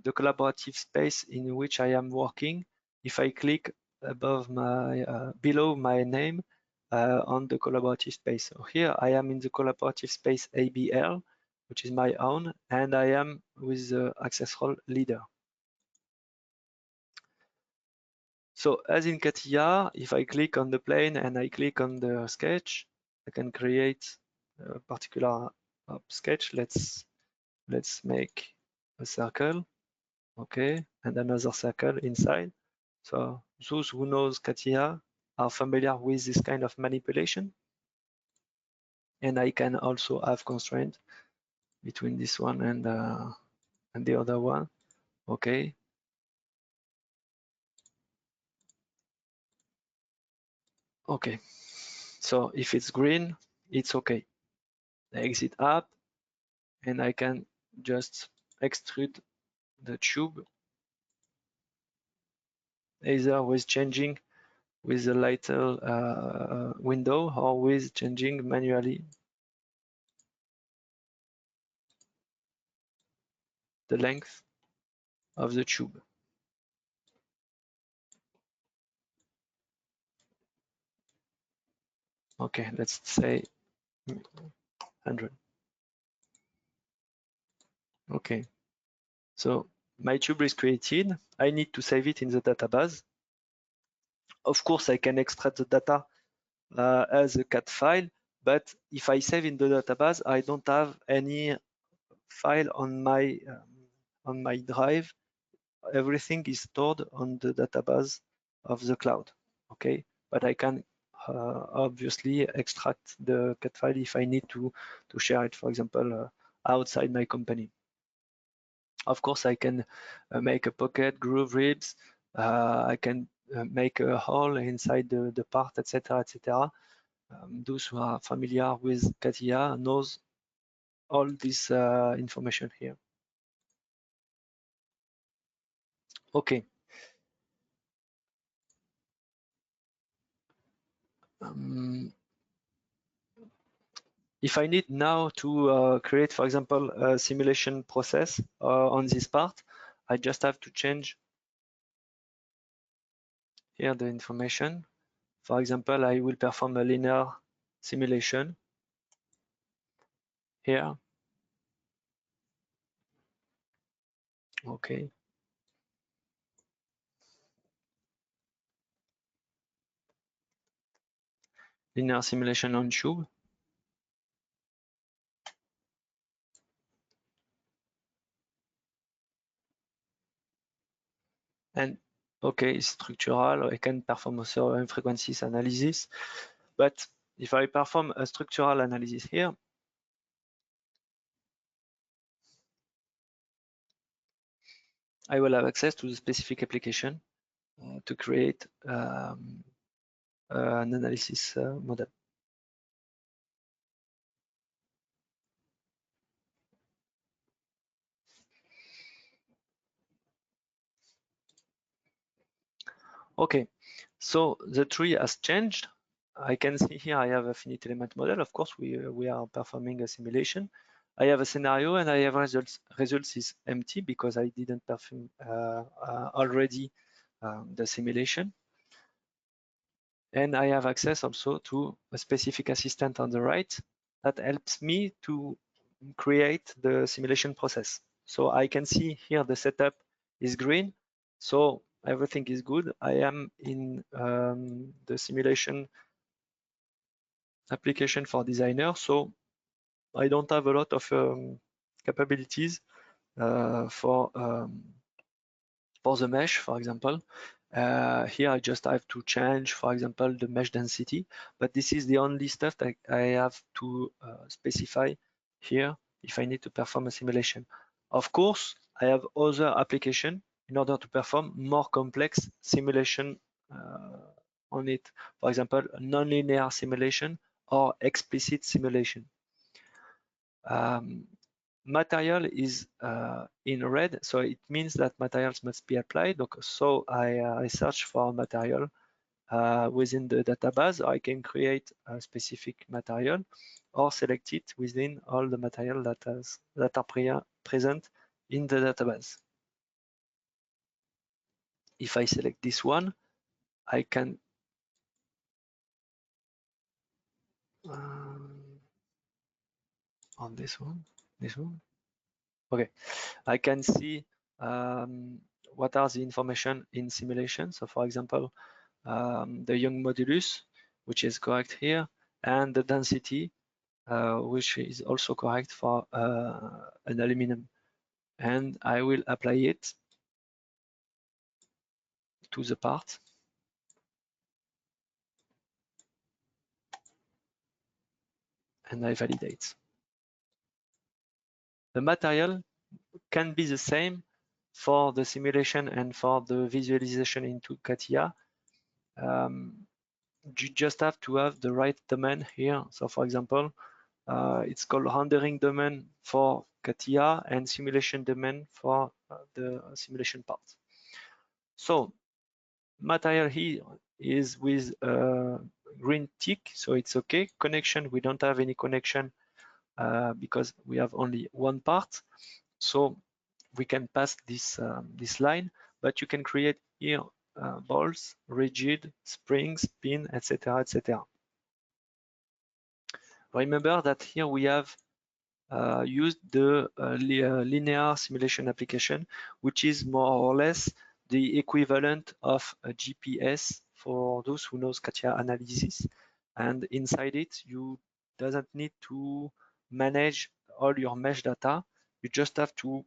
the collaborative space in which I am working. If I click above my below my name on the collaborative space. So here I am in the collaborative space ABL, which is my own, and I am with the access role leader. So as in CATIA, if I click on the plane and I click on the sketch, I can create a particular sketch. Let's make a circle, okay, and another circle inside. So those who knows CATIA are familiar with this kind of manipulation. And I can also have constraint between this one and the other one, okay. Okay, so if it's green, it's okay. I exit up, and I can just extrude the tube either with changing with the little window or with changing manually the length of the tube. Okay, let's say 100. Okay, so my tube is created. I need to save it in the database. Of course, I can extract the data as a CAD file, but if I save in the database, I don't have any file on my drive. Everything is stored on the database of the cloud. Okay, but I can obviously extract the CAD file if I need to share it, for example, outside my company. Of course, I can make a pocket, groove ribs. I can make a hole inside the part, etc., etc. Those who are familiar with CATIA knows all this information here. Okay. If I need now to create, for example, a simulation process on this part, I just have to change here the information. For example, I will perform a linear simulation here. Okay. Linear simulation on tube. And okay, structural, I can perform also frequencies analysis. But if I perform a structural analysis here, I will have access to the specific application to create an analysis model. Okay, so the tree has changed. I can see here I have a finite element model. Of course, we are performing a simulation. I have a scenario and I have results. Results is empty because I didn't perform already the simulation. And I have access also to a specific assistant on the right that helps me to create the simulation process. So I can see here the setup is green. So everything is good. I am in the simulation application for designer. So I don't have a lot of capabilities for the mesh, for example. Here I just have to change, for example, the mesh density, but this is the only stuff that I have to specify here if I need to perform a simulation. Of course, I have other application in order to perform more complex simulation on it. For example, nonlinear simulation or explicit simulation. Material is in red, so it means that materials must be applied. So I search for material within the database. I can create a specific material or select it within all the material that are present in the database. If I select this one, I can on this one. Okay, I can see what are the information in simulation. So for example, the Young modulus, which is correct here, and the density, which is also correct for an aluminum. And I will apply it to the part. And I validate. The material can be the same for the simulation and for the visualization into CATIA. You just have to have the right domain here. So for example, it's called rendering domain for CATIA and simulation domain for the simulation part. So material here is with green tick, so it's okay. Connection, we don't have any connection because we have only one part. So we can pass this line, but you can create here balls, rigid, springs, pin, etc., etc. Remember that here we have used the linear simulation application, which is more or less the equivalent of a GPS for those who knows CATIA analysis. And inside it, you doesn't need to manage all your mesh data. You just have to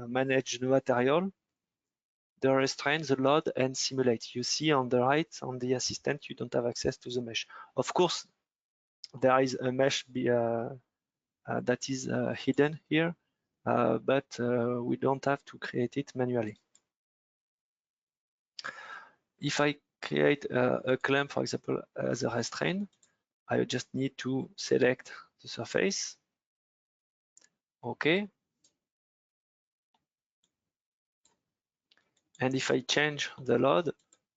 manage the material, the restraint, the load, and simulate. You see on the right, on the assistant, you don't have access to the mesh. Of course, there is a mesh that is hidden here, but we don't have to create it manually. If I create a clamp, for example, as a restraint, I just need to select the surface. Okay. And if I change the load,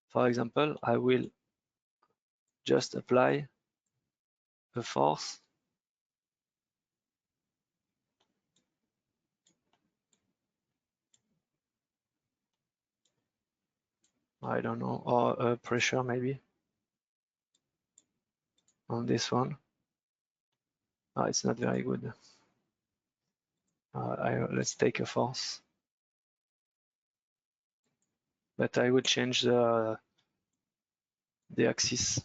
for example, I will just apply a force. I don't know, or a pressure maybe on this one. It's not very good. Let's take a force. But I will change the axis.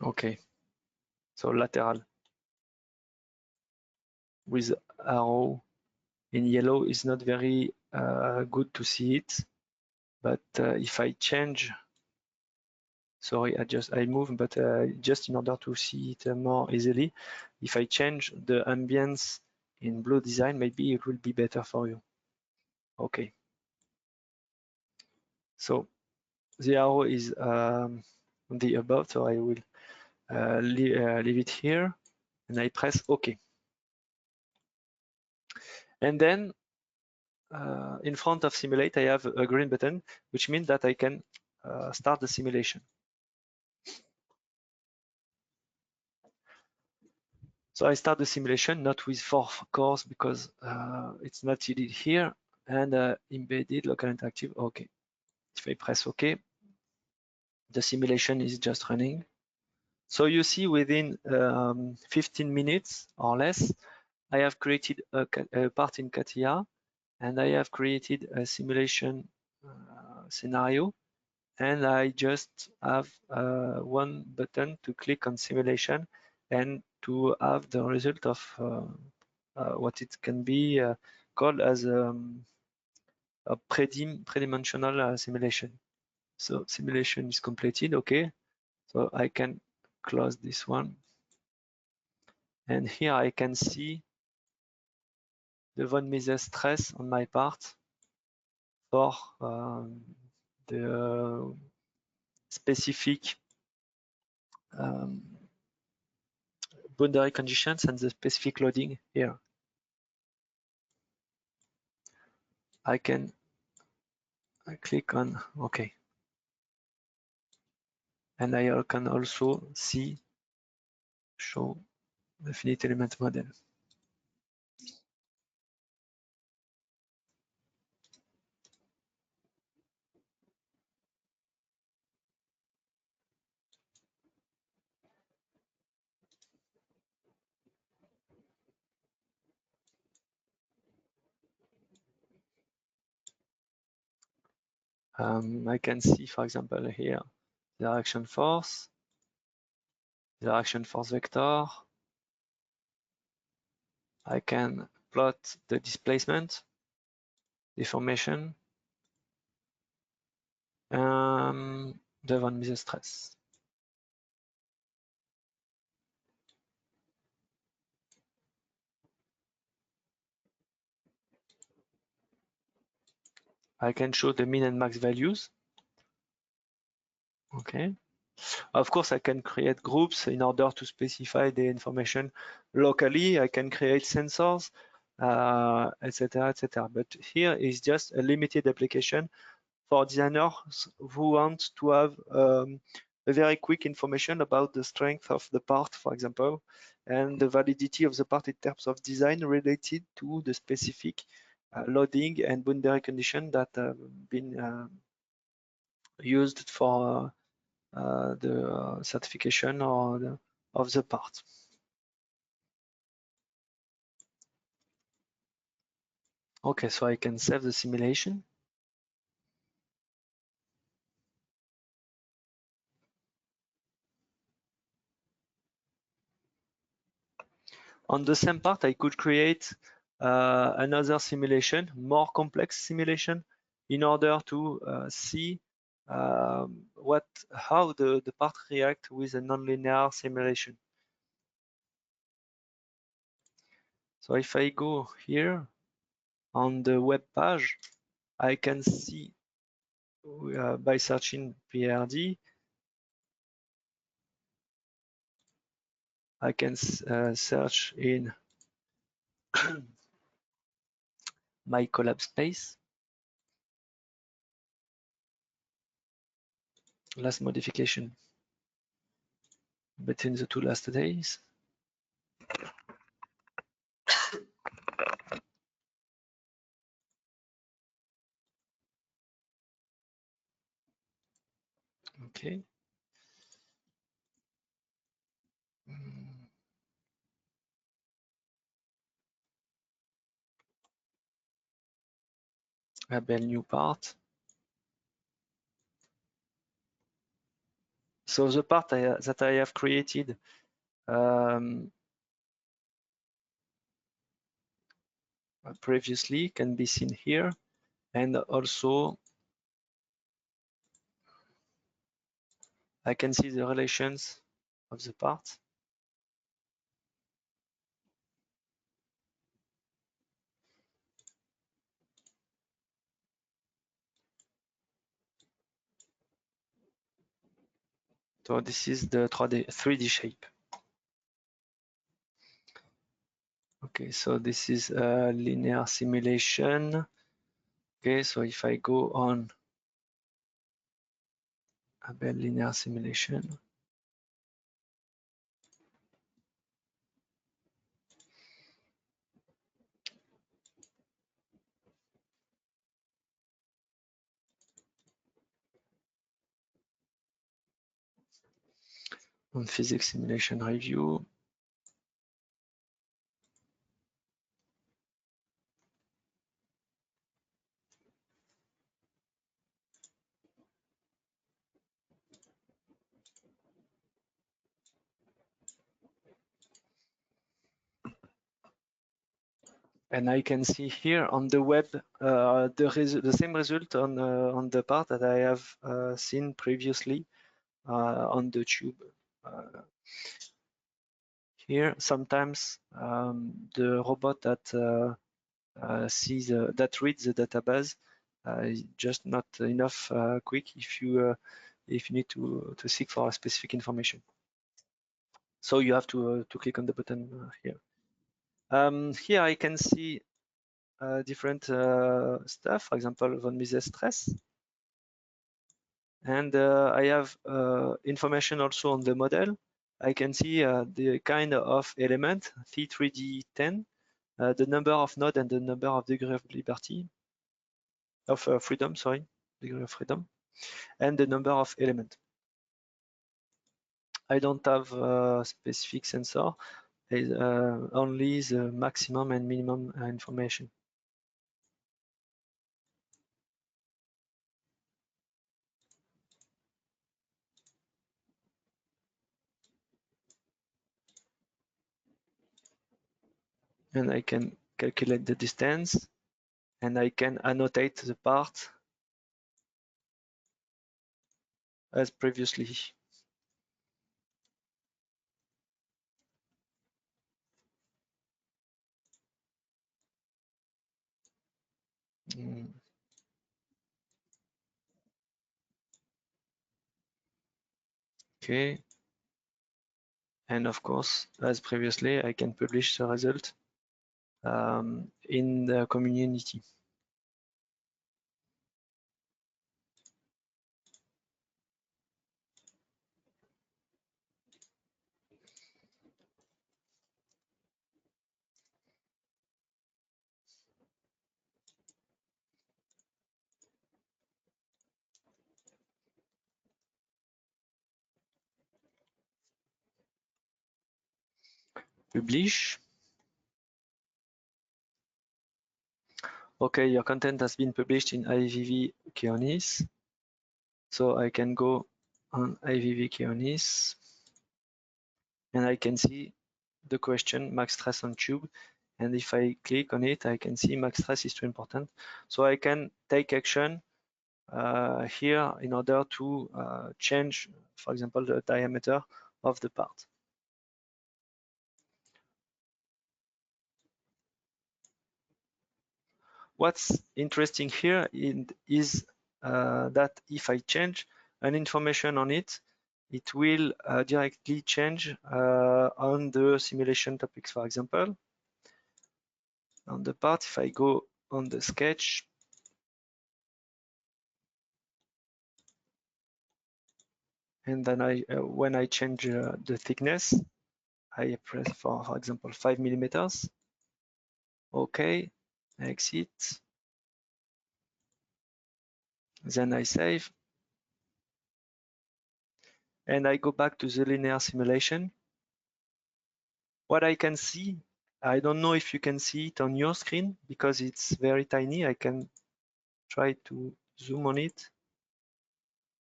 Okay, so lateral with arrow in yellow is not very good to see it, but if I change, sorry, I move, but just in order to see it more easily, if I change the ambience in blue design, maybe it will be better for you. Okay, so the arrow is on the above, so I will leave it here, and I press OK. And then in front of simulate, I have a green button, which means that I can start the simulation. So I start the simulation, not with 4 cores because it's not needed here, and embedded local interactive. Okay. If I press OK, the simulation is just running. So you see within 15 minutes or less, I have created a part in CATIA, and I have created a simulation scenario, and I just have one button to click on simulation and to have the result of what it can be called as a pre-dimensional simulation. So simulation is completed, okay. So I can close this one. And here I can see the von Mises stress on my part for the specific boundary conditions and the specific loading here. I click on OK. And I can also show the finite element model. I can see, for example, here, the direction force vector. I can plot the displacement, deformation, the von Mises stress. I can show the mean and max values. Okay. Of course, I can create groups in order to specify the information locally. I can create sensors, etc., etc. But here is just a limited application for designers who want to have a very quick information about the strength of the part, for example, and the validity of the part in terms of design related to the specific loading and boundary condition that have been used for the certification or of the part. Okay, so I can save the simulation. On the same part, I could create another simulation, more complex simulation, in order to see how the part react with a nonlinear simulation. So if I go here on the web page, I can see by searching PRD, I can search in my collab space. Last modification between the two last days. Okay. A new part. So the part that I have created previously can be seen here, and also I can see the relations of the parts. So this is the 3D shape. Okay, so this is a linear simulation. Okay, so if I go on a linear simulation, on physics simulation review, and I can see here on the web the same result on the part that I have seen previously on the tube. Here, sometimes the robot that that reads the database is just not enough quick if you need to seek for specific information. So you have to click on the button here. Here I can see different stuff, for example, von Mises stress. And I have information also on the model. I can see the kind of element, T3D10, the number of node and the number of degree of liberty, of freedom, sorry, degree of freedom, and the number of element. I don't have a specific sensor, only the maximum and minimum information. And I can calculate the distance, and I can annotate the part as previously. Okay. And of course, as previously, I can publish the result in the community. Publish. Okay, your content has been published in IVV Keonis. So I can go on IVV Keonis and I can see the question max stress on tube. And if I click on it, I can see max stress is too important. So I can take action here in order to change, for example, the diameter of the part. What's interesting here is that if I change an information on it, it will directly change on the simulation topics. For example, on the part, if I go on the sketch, and then when I change the thickness, I press for example 5 millimeters. Okay, exit. Then I save, and I go back to the linear simulation. What I can see, I don't know if you can see it on your screen because it's very tiny. I can try to zoom on it,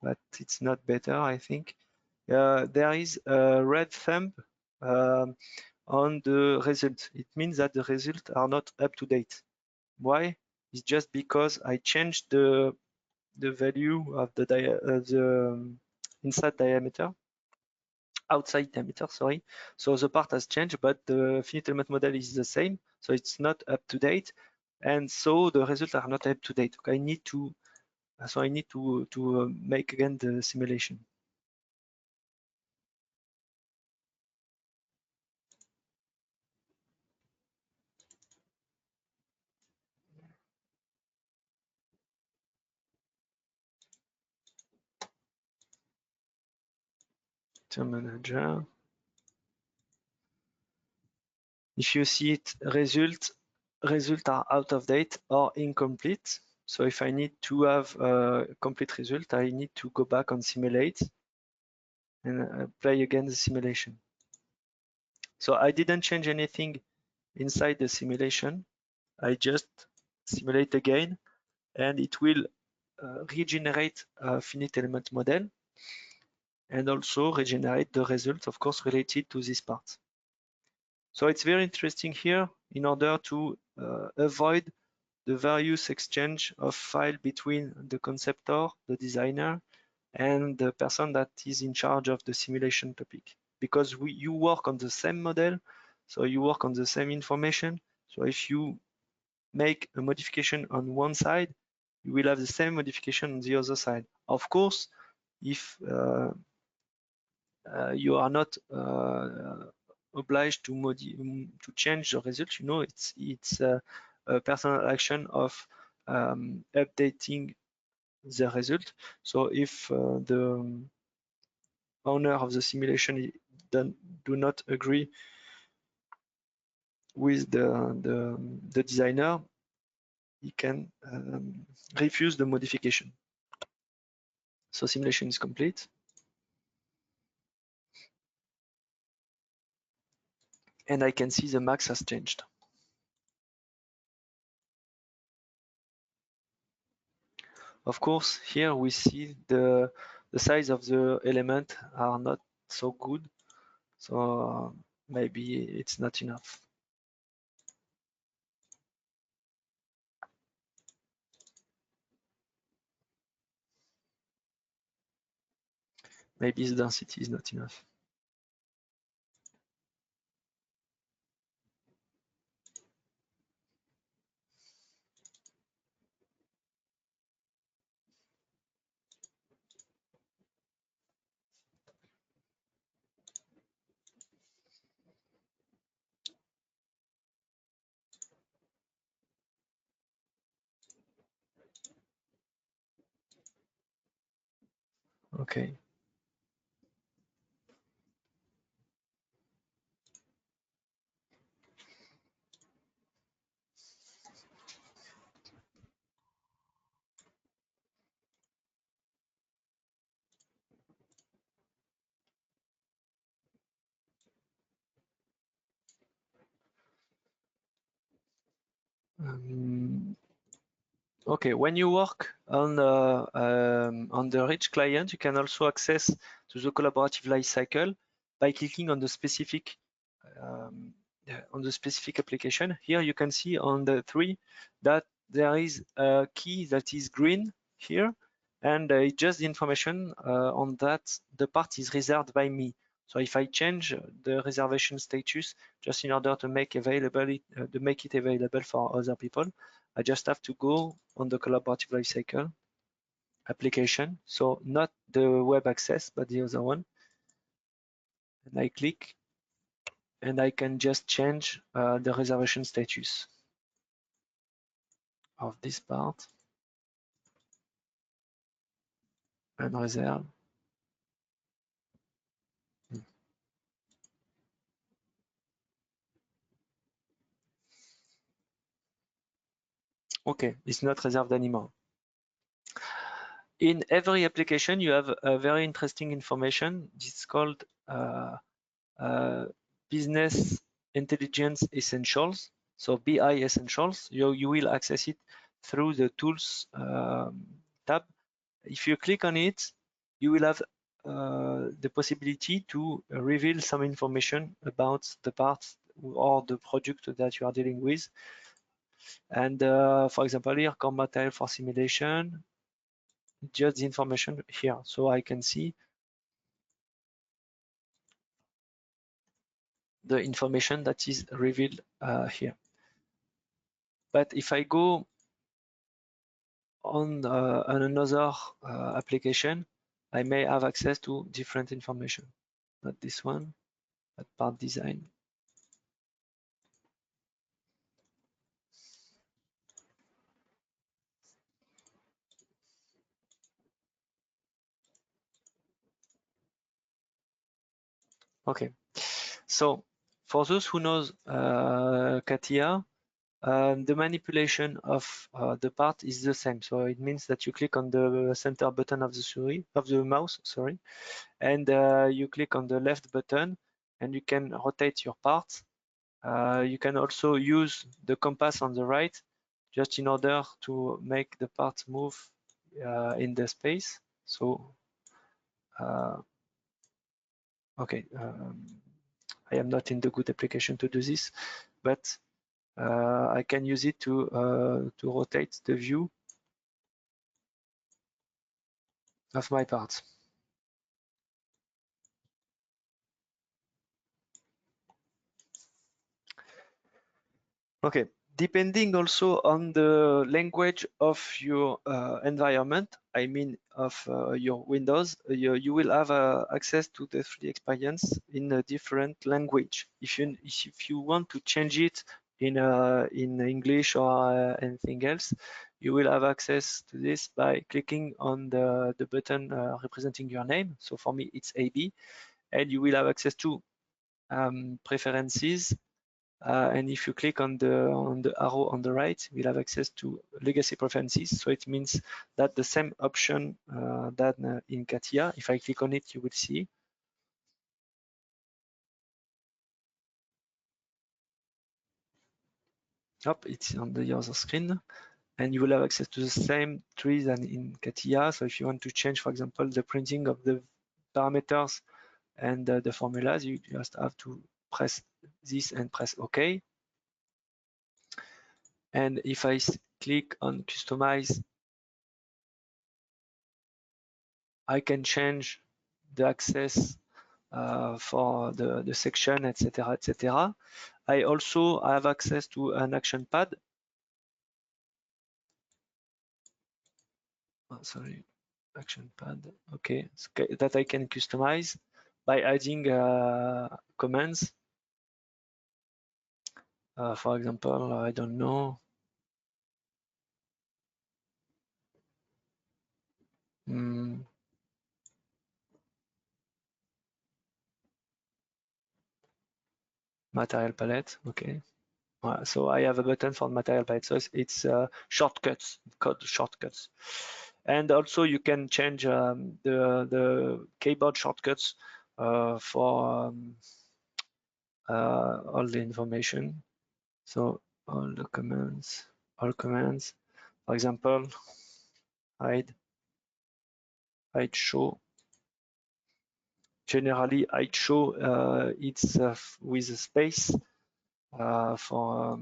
but it's not better, I think. There is a red thumb on the result. It means that the results are not up to date. Why? It's just because I changed the value of the inside diameter, outside diameter, sorry. So the part has changed, but the finite element model is the same, so it's not up to date, and so the results are not up to date. Okay, I need to make again the simulation. Term manager. If you see it, results are out of date or incomplete. So if I need to have a complete result, I need to go back on simulate and play again the simulation. So I didn't change anything inside the simulation. I just simulate again, and it will regenerate a finite element model and also regenerate the results, of course, related to this part. So it's very interesting here in order to avoid the various exchange of file between the conceptor, the designer, and the person that is in charge of the simulation topic. Because you work on the same model, so you work on the same information. So if you make a modification on one side, you will have the same modification on the other side. Of course, if you are not obliged to change the result, you know, it's a personal action of updating the result. So if the owner of the simulation do not agree with the designer, he can refuse the modification. So simulation is complete. And I can see the max has changed. Of course, here we see the size of the element are not so good. So maybe it's not enough. Maybe the density is not enough. Okay. Okay, when you work on the rich client, you can also access to the collaborative lifecycle by clicking um, on the specific application. Here you can see on the 3 that there is a key that is green here, and it's just the information on that the part is reserved by me. So if I change the reservation status just in order to make it available for other people, I just have to go on the collaborative lifecycle application. So not the web access, but the other one. And I click and I can just change the reservation status of this part and reserve. Okay, it's not reserved anymore. In every application, you have a very interesting information. It's called Business Intelligence Essentials. So BI Essentials. You will access it through the Tools tab. If you click on it, you will have the possibility to reveal some information about the parts or the product that you are dealing with. And for example, here, core material for simulation, just the information here. So I can see the information that is revealed here. But if I go on another application, I may have access to different information. Not this one, but part design. Okay, so for those who knows CATIA, the manipulation of the part is the same. So it means that you click on the center button of the mouse, sorry, and you click on the left button, and you can rotate your part. You can also use the compass on the right, just in order to make the part move in the space. So, okay, I am not in the good application to do this, but I can use it to rotate the view of my parts. Okay, depending also on the language of your environment, I mean of your Windows, you will have access to the 3D experience in a different language. If you want to change it in English or anything else, you will have access to this by clicking on the button representing your name. So for me, it's AB, and you will have access to preferences. And if you click on the arrow on the right, we'll have access to legacy preferences. So it means that the same option that in CATIA, if I click on it, you will see. Up, it's on the other screen. And you will have access to the same trees than in CATIA. So if you want to change, for example, the printing of the parameters and the formulas, you just have to press this and press OK. And if I click on customize, I can change the access for the section, etc., etc. I also have access to an action pad. Oh, sorry, action pad. Okay, that I can customize by adding commands. For example, I don't know. Material palette. Okay. So I have a button for material palette. So it's shortcuts, code shortcuts. And also you can change the keyboard shortcuts for all the information. So all the commands. all commands. For example, hide show. Generally, hide show it's with a space for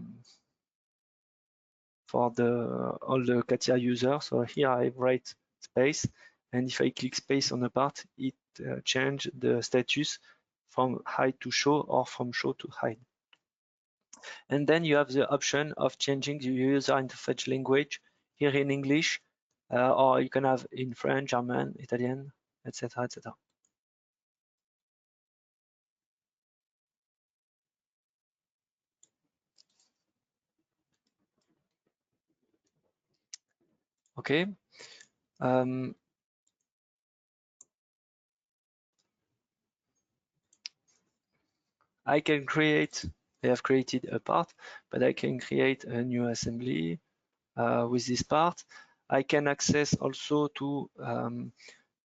all the CATIA users. So here I write space, and if I click space on a part, it change the status from hide to show or from show to hide. And then you have the option of changing the user interface language here in English, or you can have in French, German, Italian, etc., etc. Okay. I can create, I have created a part, but I can create a new assembly with this part. I can access also to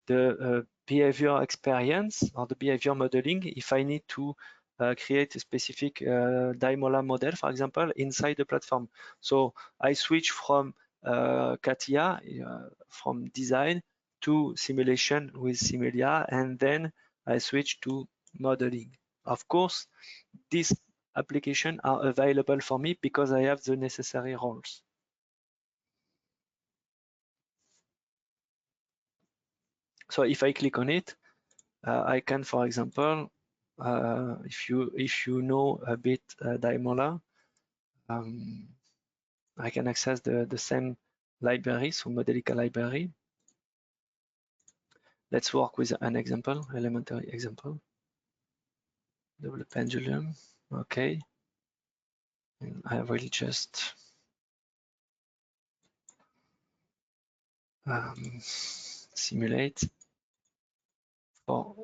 the behavior experience or the behavior modeling if I need to create a specific Daimola model, for example, inside the platform. So I switch from CATIA, from design to simulation with Similia, and then I switch to modeling. Of course, these applications are available for me because I have the necessary roles. So if I click on it, I can, for example, if you know a bit Daimola, I can access the same library, so Modelica library. Let's work with an example, elementary example. Double pendulum, okay. And I will just simulate for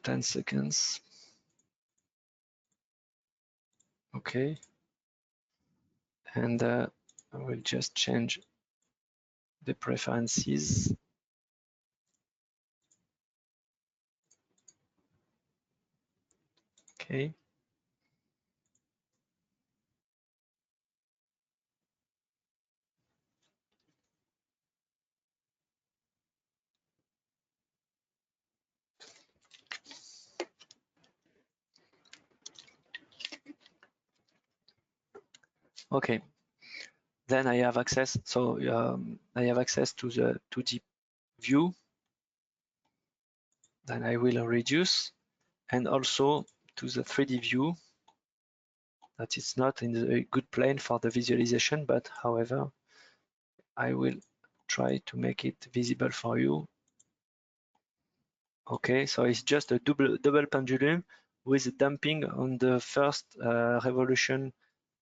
10 seconds. Okay. And I will just change the preferences. Okay. Okay. Then I have access. So I have access to the 2D view. Then I will reduce, and also to the 3D view. That is not in a good plane for the visualization, but however, I will try to make it visible for you. Okay, so it's just a double pendulum with damping on the first revolution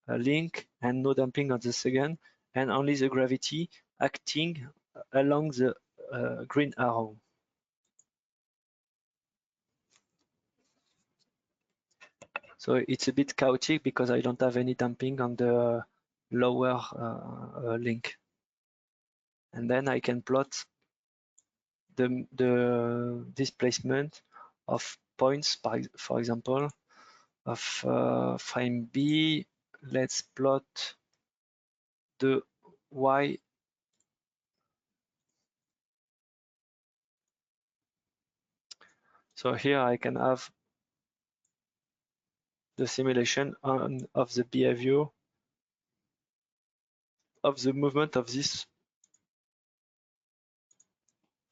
link and no damping on the second, and only the gravity acting along the green arrow. So it's a bit chaotic because I don't have any damping on the lower link. And then I can plot the displacement of points, for example, of frame B. Let's plot the Y. So here I can have the simulation of the behavior of the movement of this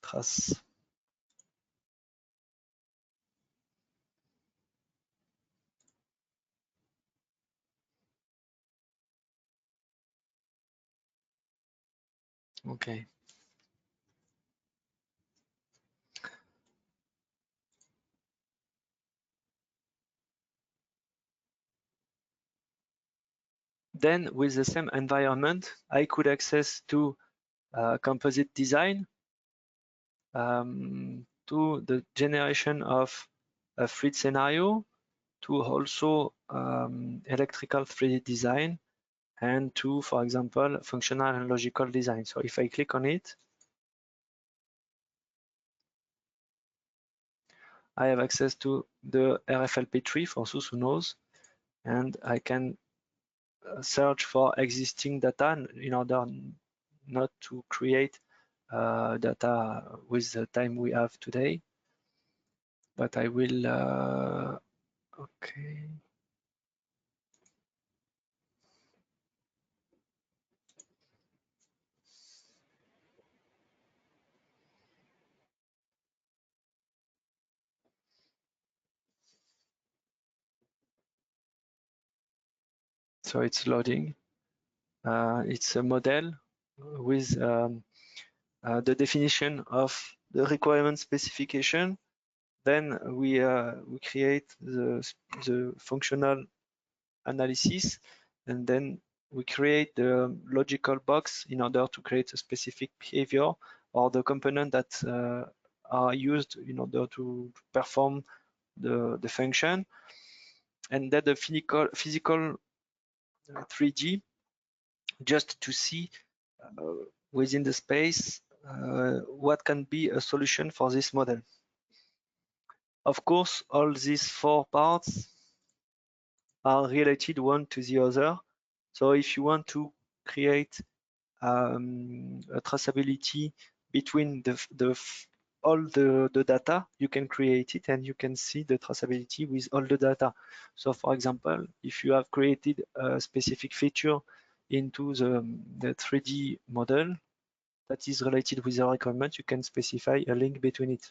trace. Okay. Then with the same environment, I could access to composite design, to the generation of a fluid scenario, to also electrical 3D design, and to, for example, functional and logical design. So if I click on it, I have access to the RFLP tree for those who knows, and I can search for existing data in order not to create data with the time we have today. But I will, okay. So it's loading. It's a model with the definition of the requirement specification. Then we create the functional analysis, and then we create the logical box in order to create a specific behavior or the component that are used in order to perform the function. And then the physical 3D, just to see within the space what can be a solution for this model. Of course, all these four parts are related one to the other. So if you want to create a traceability between all the data, you can create it and you can see the traceability with all the data. So for example, if you have created a specific feature into the 3D model that is related with the requirement, you can specify a link between it.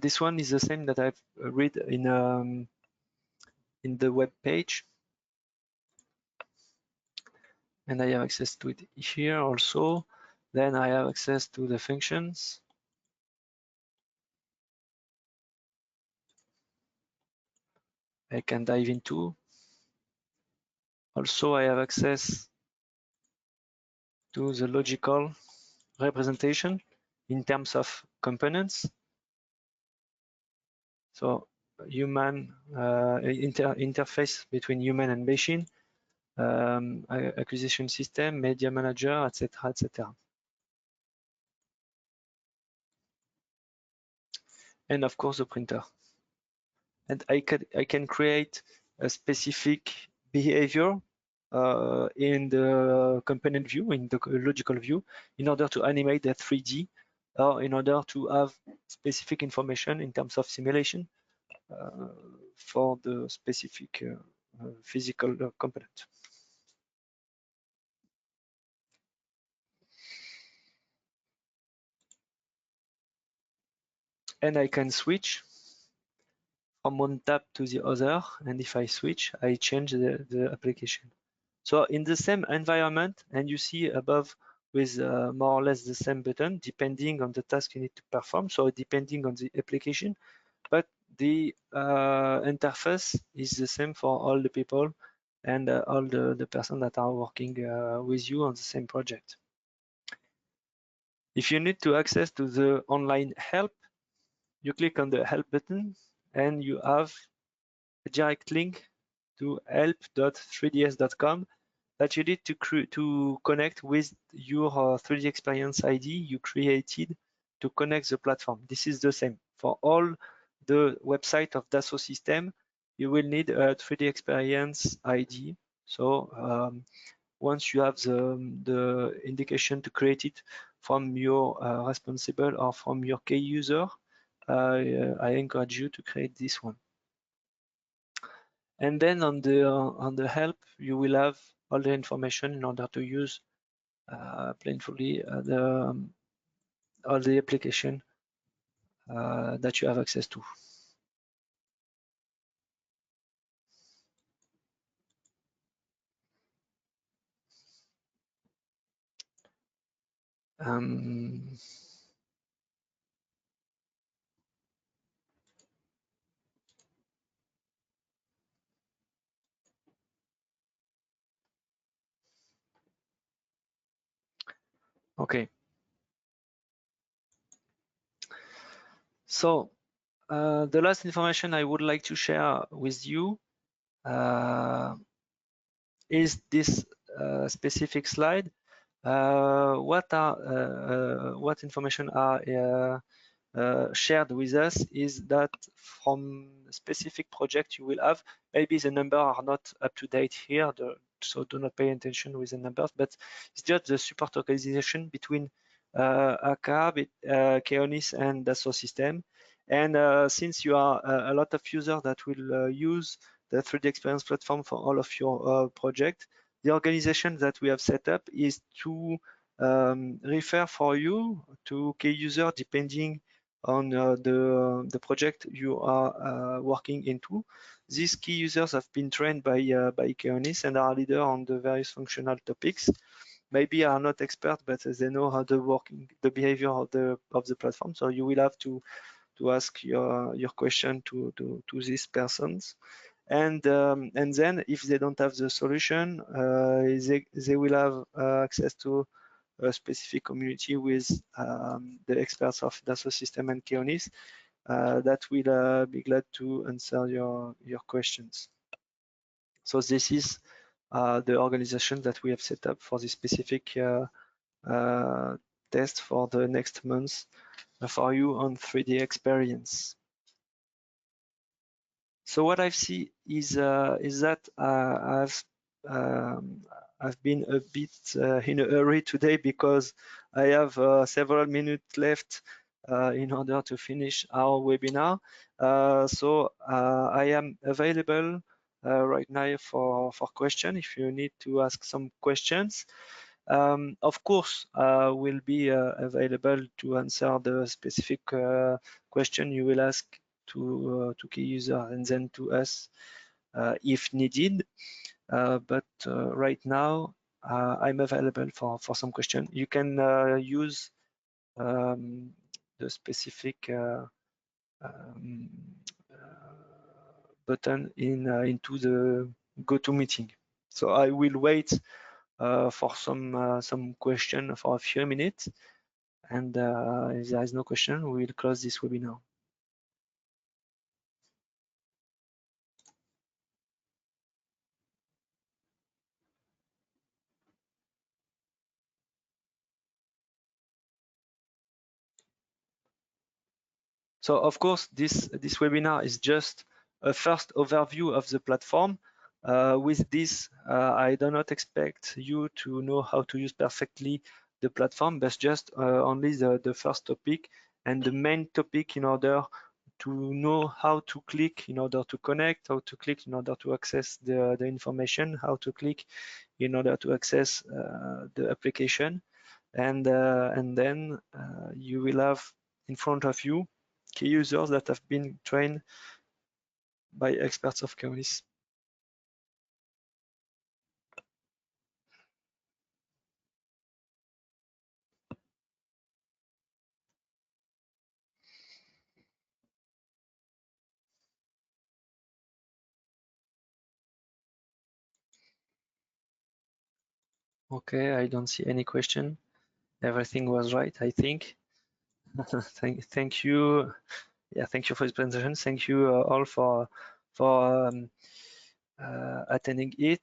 This one is the same that I've read in the web page, and I have access to it here also. Then I have access to the functions. I can dive into. Also, I have access to the logical representation in terms of components. So human interface between human and machine, acquisition system, media manager, etc., etc. And of course the printer. And I can create a specific behavior in the component view, in the logical view, in order to animate the 3D, or in order to have specific information in terms of simulation for the specific physical component. And I can switch from one tab to the other, and if I switch, I change the application. So in the same environment, and you see above with more or less the same button, depending on the task you need to perform, so depending on the application, but the interface is the same for all the people and all the person that are working with you on the same project. If you need to access to the online help, you click on the help button and you have a direct link to help.3ds.com that you need to connect with your 3D Experience ID you created to connect the platform. This is the same for all the website of Dassault system. You will need a 3D Experience ID. So once you have the indication to create it from your responsible or from your key user, I encourage you to create this one. And then on the help, you will have all the information in order to use plainly all the application that you have access to. Okay. So the last information I would like to share with you is this specific slide. What information are shared with us is that from a specific project you will have, maybe the numbers are not up to date here, so do not pay attention with the numbers, but it's just the support organization between AKKA, Keonis, and Dassault system. And since you are a lot of users that will use the 3D Experience platform for all of your project, the organization that we have set up is to refer for you to key user depending on the project you are working into. These key users have been trained by Keonis and are leader on the various functional topics. Maybe are not expert, but they know how the behavior of the platform. So you will have to ask your question to these persons. And then if they don't have the solution, they will have access to a specific community with the experts of Dassault System and Keonis that will be glad to answer your questions. So this is the organization that we have set up for this specific test for the next month for you on 3D experience. So what I see is that I've been a bit in a hurry today because I have several minutes left in order to finish our webinar. So I am available right now for question if you need to ask some questions. Of course, we'll be available to answer the specific question you will ask to key user and then to us if needed. But right now, I'm available for some question. You can use the specific um, button into the GoToMeeting. So I will wait for some question for a few minutes, and if there is no question, we will close this webinar. So of course, this webinar is just a first overview of the platform. With this, I do not expect you to know how to use perfectly the platform, but just only the first topic and the main topic in order to know how to click in order to connect, how to click in order to access the information, how to click in order to access the application. And then you will have in front of you key users that have been trained by experts of Keonis. Okay, I don't see any question. Everything was right, I think. Thank you. Yeah, thank you for this presentation. Thank you all for attending it.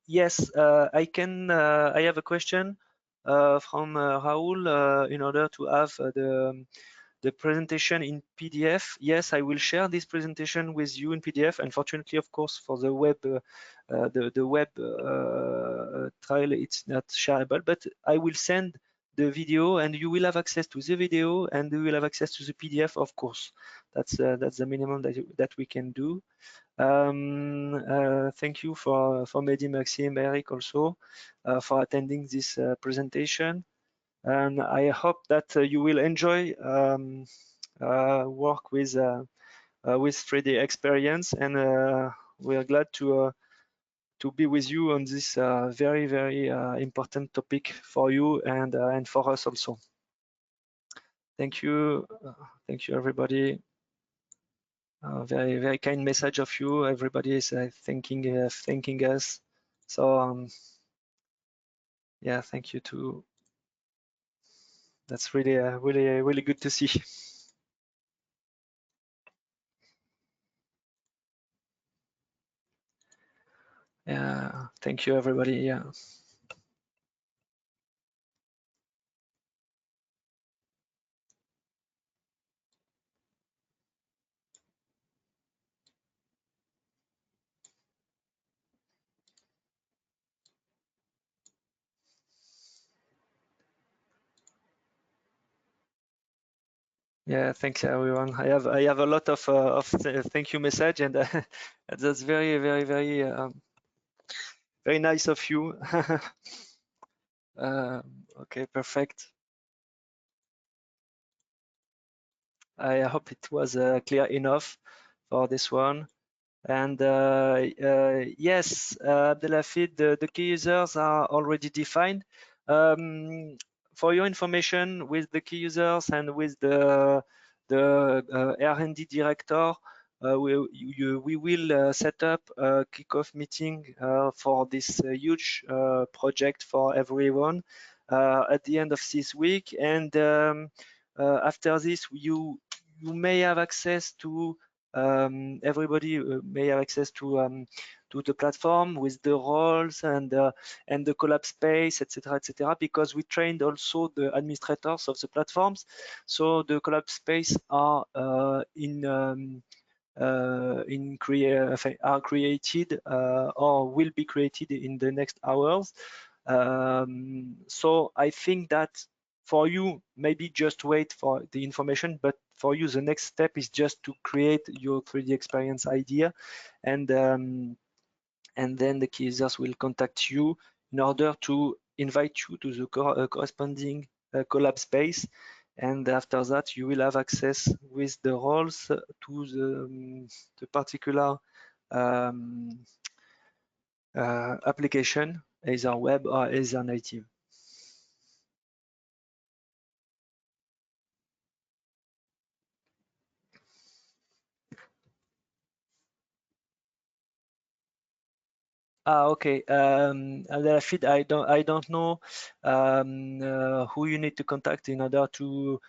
Yes, I have a question from Raoul in order to have the presentation in PDF. Yes, I will share this presentation with you in PDF. Unfortunately, of course, for the web, the web trial, it's not shareable, but I will send the video and you will have access to the video and you will have access to the PDF, of course. That's the minimum that we can do. Thank you for Mehdi, Maxime, Eric also for attending this presentation. And I hope that you will enjoy work with 3D experience, and we are glad to be with you on this very important topic for you and for us also. Thank you everybody. Very kind message of you. Everybody is thanking us. So yeah, thank you too. That's really good to see. Yeah, thank you everybody. Yeah. Yeah, thanks everyone. I have a lot of thank you message, and that's very nice of you. Okay, perfect. I hope it was clear enough for this one. And yes, Abdelhafid, the key users are already defined. Um, for your information, with the key users and with the R&D director, we will set up a kickoff meeting for this huge project for everyone at the end of this week. And after this, you may have access to everybody may have access to the platform with the roles and the collab space, etc., etc. Because we trained also the administrators of the platforms, so the collab space are are created or will be created in the next hours. So I think that for you, maybe just wait for the information, but for you, the next step is just to create your 3D experience idea, and um, and then the key users will contact you in order to invite you to the corresponding collab space. And after that, you will have access with the roles to the particular um, application, either web or either native. Ah, okay. Rashid, I don't know who you need to contact in order to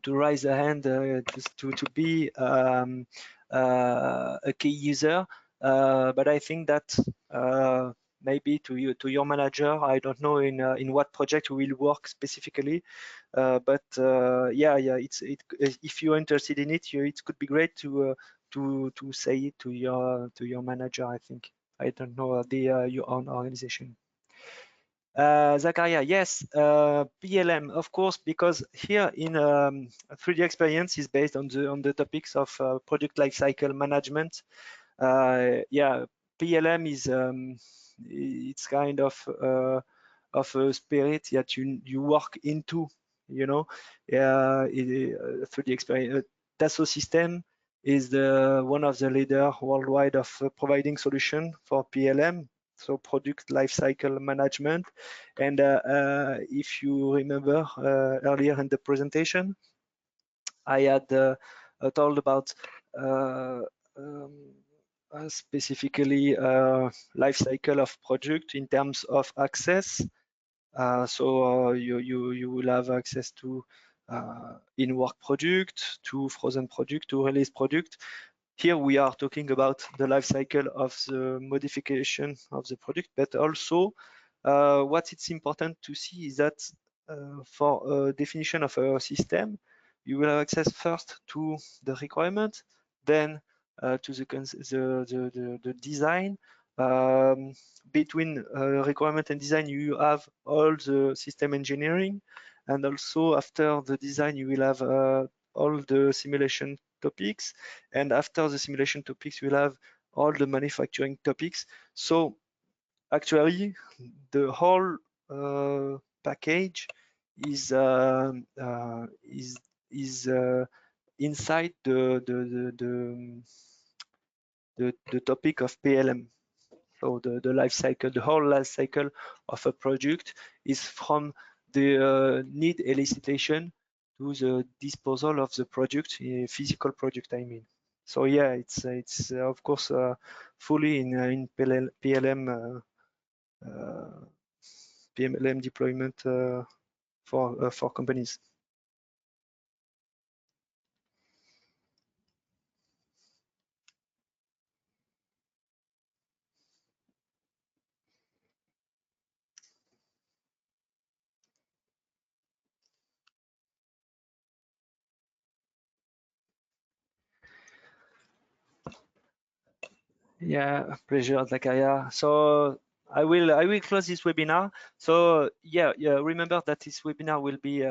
raise a hand to be a key user. But I think that maybe to your manager. I don't know in what project we will work specifically. But yeah, if you're interested in it, it could be great to say it to your manager, I think. I don't know your own organization. Zakaria, yes, PLM, of course, because here in 3D Experience is based on the topics of product lifecycle management. Yeah, PLM is it's kind of a spirit that you work into, you know. 3D Experience, Dassault System is the one of the leader worldwide of providing solution for PLM, so product lifecycle management. And if you remember earlier in the presentation, I had told about uh, um, specifically life cycle of product in terms of access. So you will have access to in-work product, to frozen product, to release product. Here we are talking about the life cycle of the modification of the product, but also what it's important to see is that for a definition of a system, you will have access first to the requirement, then to the design. Um, Between requirement and design, you have all the system engineering, and also after the design, you will have all the simulation topics, and after the simulation topics, we'll have all the manufacturing topics. So actually, the whole package is inside the topic of PLM. So the life cycle, the whole life cycle of a project is from the need elicitation to the disposal of the product, physical product, I mean. So yeah, it's of course fully in uh, PLM deployment for companies. Yeah, pleasure, Zakaria. So I will close this webinar. So yeah, remember that this webinar will be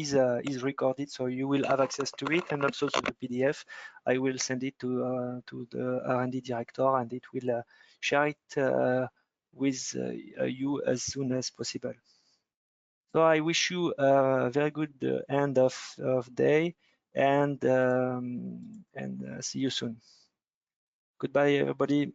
is recorded, so you will have access to it, and also to the PDF. I will send it to the R&D director, and it will share it with you as soon as possible. So I wish you a very good end of day, and see you soon. Goodbye, everybody.